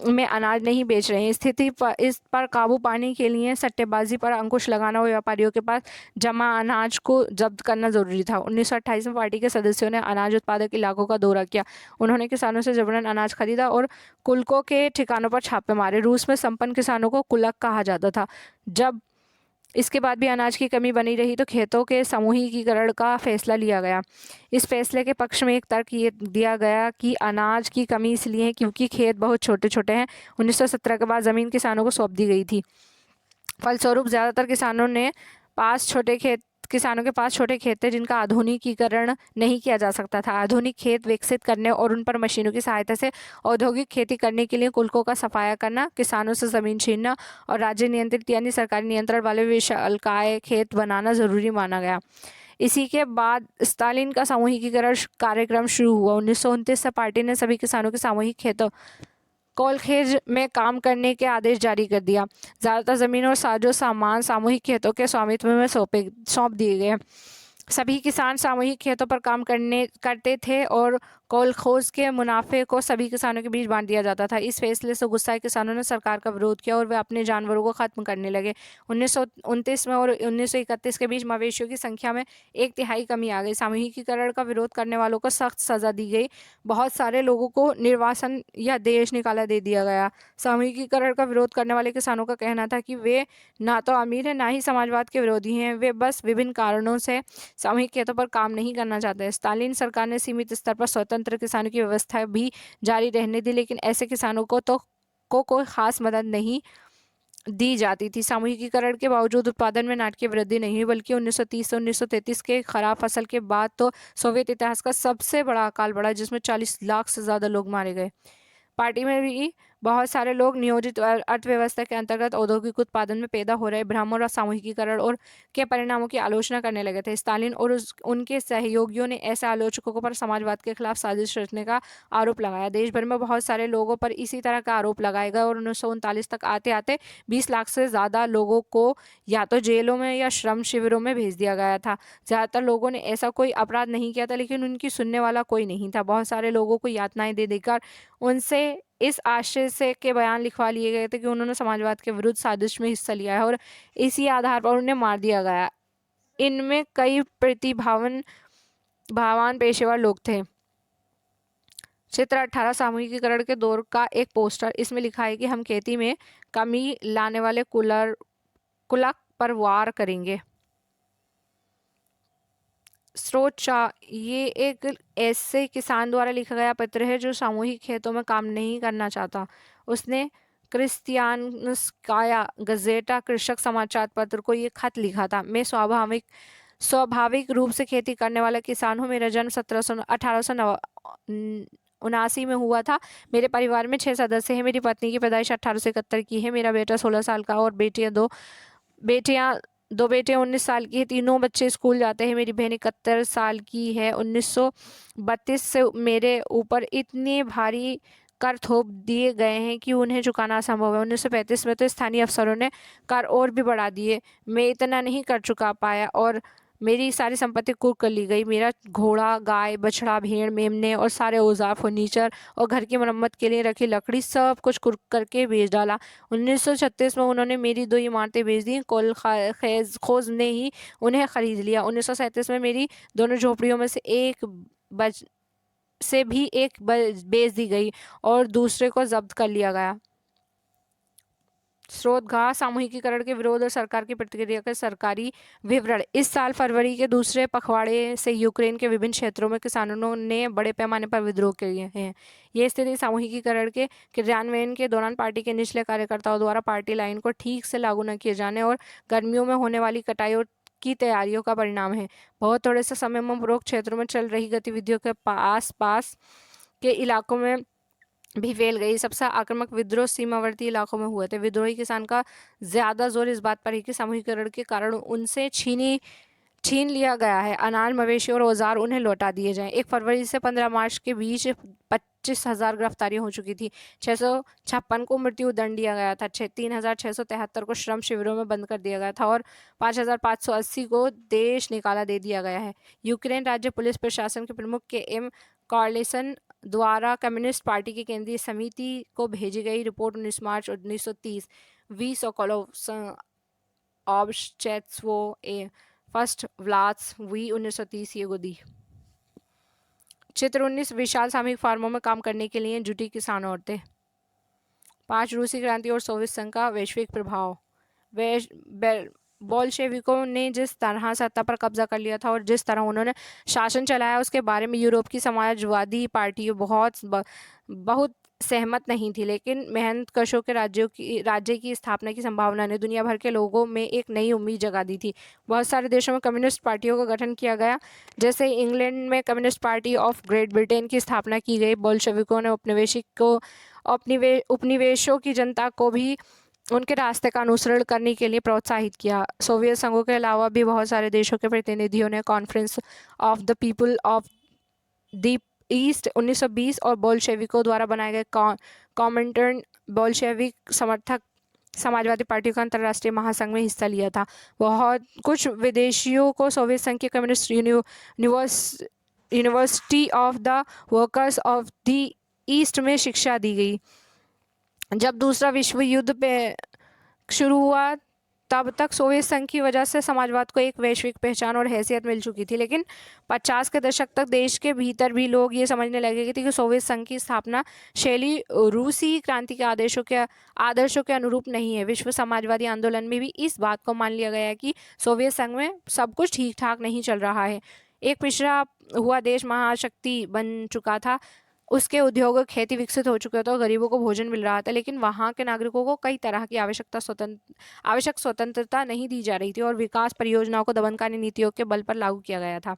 में अनाज नहीं बेच रहे हैं। इस पर काबू पाने के लिए सट्टेबाजी पर अंकुश लगाना और व्यापारियों के पास जमा अनाज को जब्त करना जरूरी था। 1928 में पार्टी के सदस्यों ने अनाज उत्पादक इलाकों का दौरा किया। उन्होंने किसानों से जबरन अनाज खरीदा और कुलकों के ठिकानों पर छापे मारे। रूस में संपन्न किसानों को कुलक कहा जाता था। जब इसके बाद भी अनाज की कमी बनी रही तो खेतों के समूहीकरण का फैसला लिया गया। इस फैसले के पक्ष में एक तर्क ये दिया गया कि अनाज की कमी इसलिए है क्योंकि खेत बहुत छोटे छोटे हैं। 1917 के बाद ज़मीन किसानों को सौंप दी गई थी। फलस्वरूप ज़्यादातर किसानों ने किसानों के पास छोटे खेत थे जिनका आधुनिकीकरण नहीं किया जा सकता था। आधुनिक खेत विकसित करने और उन पर मशीनों की सहायता से औद्योगिक खेती करने के लिए कुल्कों का सफाया करना, किसानों से जमीन छीनना और राज्य नियंत्रित यानी सरकारी नियंत्रण वाले विशालकाय खेत बनाना जरूरी माना गया। इसी के बाद स्टालिन का सामूहिकीकरण कार्यक्रम शुरू हुआ। 1929 से पार्टी ने सभी किसानों के सामूहिक खेतों कोलखेज में काम करने के आदेश जारी कर दिया। ज़्यादातर ज़मीन और साजो सामान सामूहिक खेतों के स्वामित्व में सौंप दिए गए। सभी किसान सामूहिक खेतों पर काम करते थे और कोलखोज के मुनाफे को सभी किसानों के बीच बांट दिया जाता था। इस फैसले से गुस्साए किसानों ने सरकार का विरोध किया और वे अपने जानवरों को खत्म करने लगे। 1929 में और 1931 के बीच मवेशियों की संख्या में 1/3 कमी आ गई। सामूहिकीकरण का विरोध करने वालों को सख्त सजा दी गई। बहुत सारे लोगों को निर्वासन या देश निकाला दे दिया गया। सामूहिकीकरण का विरोध करने वाले किसानों का कहना था कि वे ना तो अमीर हैं, ना ही समाजवाद के विरोधी हैं, वे बस विभिन्न कारणों से सामूहिक खेतों पर काम नहीं करना चाहते। स्टालिन सरकार ने सीमित स्तर पर स्वतंत्र किसानों की व्यवस्था भी जारी रहने दी, लेकिन ऐसे किसानों को कोई खास मदद नहीं दी जाती थी। सामूहिकीकरण के बावजूद उत्पादन में नाटकीय वृद्धि नहीं हुई, बल्कि 1930 से 1933 के खराब फसल के बाद तो सोवियत इतिहास का सबसे बड़ा अकाल बढ़ा, जिसमें 40 लाख से ज़्यादा लोग मारे गए। पार्टी में भी बहुत सारे लोग नियोजित अर्थव्यवस्था के अंतर्गत औद्योगिक उत्पादन में पैदा हो रहे भ्रम और सामूहिकीकरण और के परिणामों की आलोचना करने लगे थे। स्टालिन और उनके सहयोगियों ने ऐसे आलोचकों पर समाजवाद के खिलाफ साजिश रचने का आरोप लगाया। देश भर में बहुत सारे लोगों पर इसी तरह का आरोप लगाए गए और 1939 तक आते आते 20 लाख से ज़्यादा लोगों को या तो जेलों में या श्रम शिविरों में भेज दिया गया था। ज़्यादातर लोगों ने ऐसा कोई अपराध नहीं किया था, लेकिन उनकी सुनने वाला कोई नहीं था। बहुत सारे लोगों को यातनाएं दे देकर उनसे इस आशय से के बयान लिखवा लिए गए थे कि उन्होंने समाजवाद के विरुद्ध साजिश में हिस्सा लिया है और इसी आधार पर उन्हें मार दिया गया। इनमें कई भावान पेशेवर लोग थे। चित्र 18 सामूहिकीकरण के दौर का एक पोस्टर। इसमें लिखा है कि हम खेती में कमी लाने वाले कुलक पर वार करेंगे। स्रोत ये एक ऐसे किसान द्वारा लिखा गया पत्र है जो सामूहिक खेतों में काम नहीं करना चाहता। उसने क्रिस्तियानस्काया गजेटा कृषक समाचार पत्र को ये खत लिखा था। मैं स्वाभाविक रूप से खेती करने वाला किसान हूँ। मेरा जन्म 1879 में हुआ था। मेरे परिवार में 6 सदस्य हैं। मेरी पत्नी की पैदाइश 1871 की है। मेरा बेटा 16 साल का और दो बेटे 19 साल की है। तीनों बच्चे स्कूल जाते हैं। मेरी बहन 71 साल की है। 1932 से मेरे ऊपर इतने भारी कर थोप दिए गए हैं कि उन्हें चुकाना असंभव है। 1935 में तो स्थानीय अफसरों ने कर और भी बढ़ा दिए। मैं इतना नहीं कर चुका पाया और मेरी सारी संपत्ति कुर्क कर ली गई। मेरा घोड़ा, गाय, बछड़ा, भेड़, मेमने और सारे औजार, फर्नीचर और घर की मरम्मत के लिए रखी लकड़ी सब कुछ कुर्क करके बेच डाला। 1936 में उन्होंने मेरी 2 इमारतें बेच दी। खोज ने ही उन्हें खरीद लिया। 1937 में मेरी दोनों झोपड़ियों में से एक बेच दी गई और दूसरे को जब्त कर लिया गया। स्रोत सामूहिकीकरण के विरोध और सरकार की प्रतिक्रिया के सरकारी विवरण। इस साल फरवरी के दूसरे पखवाड़े से यूक्रेन के विभिन्न क्षेत्रों में किसानों ने बड़े पैमाने पर विद्रोह किए हैं। ये स्थिति सामूहिकीकरण के क्रियान्वयन के दौरान पार्टी के निचले कार्यकर्ताओं द्वारा पार्टी लाइन को ठीक से लागू न किए जाने और गर्मियों में होने वाली कटाई की तैयारियों का परिणाम है। बहुत थोड़े से समय में उपरोक्त क्षेत्रों में चल रही गतिविधियों के पास के इलाकों में भी फैल गई। सबसे आक्रामक विद्रोह सीमावर्ती इलाकों में हुए थे। विद्रोही किसान का ज्यादा जोर इस बात पर है कि सामूहिकीकरण के कारण उनसे छीन लिया गया है अनाज, मवेशी और औजार उन्हें लौटा दिए जाएं। 1 फरवरी से 15 मार्च के बीच 25,000 गिरफ्तारियां हो चुकी थी। 656 को मृत्यु दंड दिया गया था। 3,673 को श्रम शिविरों में बंद कर दिया गया था और 5,580 को देश निकाला दे दिया गया है। यूक्रेन राज्य पुलिस प्रशासन के प्रमुख KM कार्लेसन द्वारा कम्युनिस्ट पार्टी की केंद्रीय समिति को भेजी गई रिपोर्ट 19 मार्च 1930 वी सोकोलोव ऑब्शचेत्सवो ए फर्स्ट व्लाद्स वी 1930 ये दी। चित्र 19 विशाल सामूहिक फार्मों में काम करने के लिए जुटी किसान औरतें। 5 रूसी क्रांति और सोवियत संघ का वैश्विक प्रभाव। बोल्शेविकों ने जिस तरह सत्ता पर कब्जा कर लिया था और जिस तरह उन्होंने शासन चलाया उसके बारे में यूरोप की समाजवादी पार्टियों बहुत सहमत नहीं थी, लेकिन मेहनतकशों के राज्य की स्थापना की संभावना ने दुनिया भर के लोगों में एक नई उम्मीद जगा दी थी। बहुत सारे देशों में कम्युनिस्ट पार्टियों का गठन किया गया, जैसे इंग्लैंड में communist party of great Britain की स्थापना की गई। बोल्शेविकों ने उपनिवेशों की जनता को भी उनके रास्ते का अनुसरण करने के लिए प्रोत्साहित किया। सोवियत संघ के अलावा भी बहुत सारे देशों के प्रतिनिधियों ने conference of the people of the east 1920 और बोल्शेविकों द्वारा बनाए गए कॉमिंटर्न बोल्शेविक समर्थक समाजवादी पार्टी का अंतर्राष्ट्रीय महासंघ में हिस्सा लिया था। बहुत कुछ विदेशियों को सोवियत संघ के communist university of the workers of the east में शिक्षा दी गई। जब दूसरा विश्व युद्ध शुरू हुआ तब तक सोवियत संघ की वजह से समाजवाद को एक वैश्विक पहचान और हैसियत मिल चुकी थी, लेकिन 50 के दशक तक देश के भीतर भी लोग ये समझने लगे थे कि सोवियत संघ की स्थापना शैली रूसी क्रांति के आदर्शों के अनुरूप नहीं है। विश्व समाजवादी आंदोलन में भी इस बात को मान लिया गया कि सोवियत संघ में सब कुछ ठीक ठाक नहीं चल रहा है। एक पिछड़ा हुआ देश महाशक्ति बन चुका था, उसके उद्योग और खेती विकसित हो चुके थे और गरीबों को भोजन मिल रहा था, लेकिन वहाँ के नागरिकों को कई तरह की आवश्यक स्वतंत्रता नहीं दी जा रही थी और विकास परियोजनाओं को दमनकारी नीतियों के बल पर लागू किया गया था।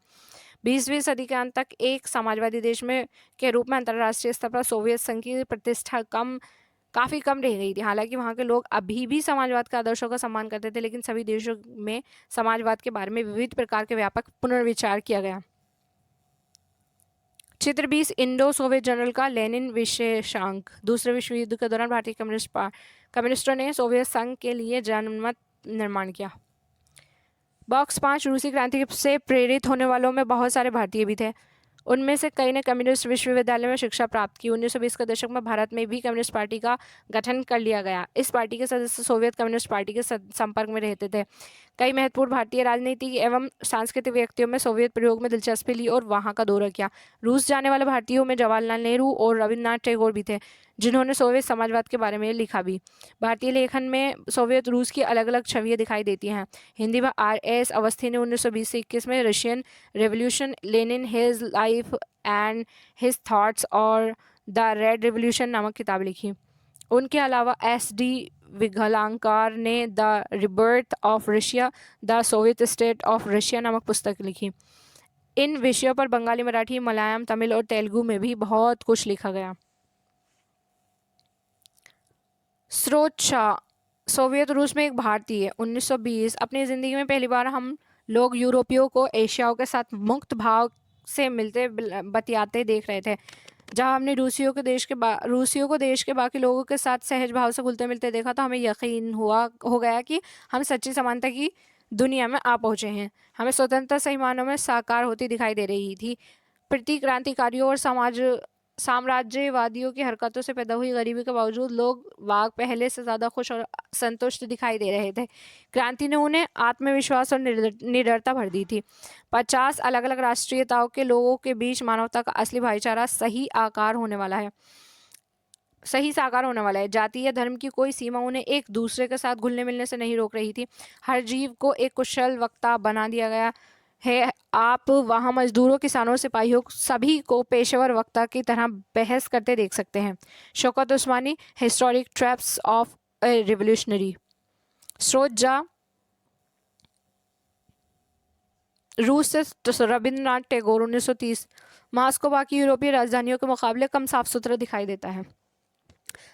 20वीं सदी के अंत तक एक समाजवादी देश में के रूप में अंतर्राष्ट्रीय स्तर पर सोवियत संघ की प्रतिष्ठा काफ़ी कम रह गई थी। हालांकि वहाँ के लोग अभी भी समाजवाद के आदर्शों का सम्मान करते थे, लेकिन सभी देशों में समाजवाद के बारे में विविध प्रकार के व्यापक पुनर्विचार किया गया। चित्र 20 इंडो सोवियत जर्नल का लेनिन विशेषांक। दूसरे विश्व युद्ध के दौरान भारतीय कम्युनिस्टों ने सोवियत संघ के लिए जनमत निर्माण किया। बॉक्स 5 रूसी क्रांति से प्रेरित होने वालों में बहुत सारे भारतीय भी थे। उनमें से कई ने कम्युनिस्ट विश्वविद्यालय में शिक्षा प्राप्त की। 1920 के दशक में भारत में भी कम्युनिस्ट पार्टी का गठन कर लिया गया। इस पार्टी के सदस्य सोवियत कम्युनिस्ट पार्टी के संपर्क में रहते थे। कई महत्वपूर्ण भारतीय राजनीतिक एवं सांस्कृतिक व्यक्तियों में सोवियत प्रयोग में दिलचस्पी ली और वहाँ का दौरा किया। रूस जाने वाले भारतीयों में जवाहरलाल नेहरू और रविन्द्रनाथ टैगोर भी थे, जिन्होंने सोवियत समाजवाद के बारे में लिखा भी। भारतीय लेखन में सोवियत रूस की अलग अलग छवियाँ दिखाई देती हैं। हिंदी में R.S. अवस्थी ने 1920 से 21 में Russian revolution, Lenin, his life and his thoughts और द रेड रेवोल्यूशन नामक किताब लिखी। उनके अलावा S.D. विकलांकार ने the rebirth of Russia, the Soviet state of Russia नामक पुस्तक लिखी। इन विषयों पर बंगाली, मराठी, मलयालम, तमिल और तेलुगु में भी बहुत कुछ लिखा गया। स्रोत शाह सोवियत रूस में एक भारतीय। 1920 अपनी ज़िंदगी में पहली बार हम लोग यूरोपियों को एशियाओं के साथ मुक्त भाव से मिलते बतियाते देख रहे थे। जहां हमने रूसियों को देश के बाकी लोगों के साथ सहज भाव से घुलते मिलते देखा तो हमें यकीन हो गया कि हम सच्ची समानता की दुनिया में आ पहुँचे हैं। हमें स्वतंत्रता सही मानों में साकार होती दिखाई दे रही थी। प्रतिक्रांतिकारियों और साम्राज्यवादियों की हरकतों से पैदा हुई गरीबी के बावजूद लोग पहले से ज़्यादा खुश और संतुष्ट दिखाई दे रहे थे। क्रांति ने उन्हें आत्मविश्वास और निडरता भर दी थी। 50 अलग अलग राष्ट्रीयताओं के लोगों के बीच मानवता का असली भाईचारा सही साकार होने वाला है। जाति या धर्म की कोई सीमा उन्हें एक दूसरे के साथ घुलने मिलने से नहीं रोक रही थी। हर जीव को एक कुशल वक्ता बना दिया गया है। आप वहाँ मजदूरों, किसानों, सिपाहियों सभी को पेशेवर वक्ता की तरह बहस करते देख सकते हैं। Shaukat Usmani, historic trips of a revolutionary. स्रोत जा रूस से रविन्द्रनाथ टैगोर 1930। मास्को बाकी यूरोपीय राजधानियों के मुकाबले कम साफ सुथरा दिखाई देता है।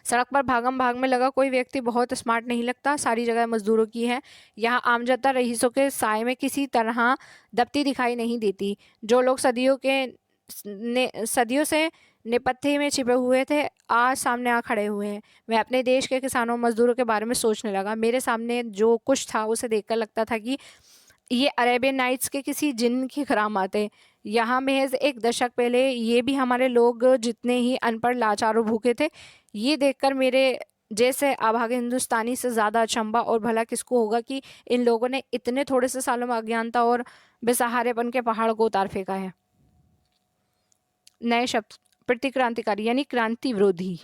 सड़क पर भागम भाग में लगा कोई व्यक्ति बहुत स्मार्ट नहीं लगता। सारी जगह मजदूरों की है। यहाँ आम जनता रईसों के साए में किसी तरह दबती दिखाई नहीं देती। जो लोग सदियों से नेपथ्य में छिपे हुए थे आज सामने आ खड़े हुए हैं। मैं अपने देश के किसानों मजदूरों के बारे में सोचने लगा। मेरे सामने जो कुछ था उसे देखकर लगता था कि ये अरेबियन नाइट्स के किसी जिन की करामात है। यहाँ महज एक दशक पहले ये भी हमारे लोग जितने ही अनपढ़, लाचार और भूखे थे। ये देखकर मेरे जैसे अभागे हिंदुस्तानी से ज़्यादा अचंभा और भला किसको होगा कि इन लोगों ने इतने थोड़े से सालों में अज्ञानता और बेसहारेपन के पहाड़ को उतार फेंका है। नए शब्द प्रतिक्रांतिकारी यानी क्रांति विरोधी।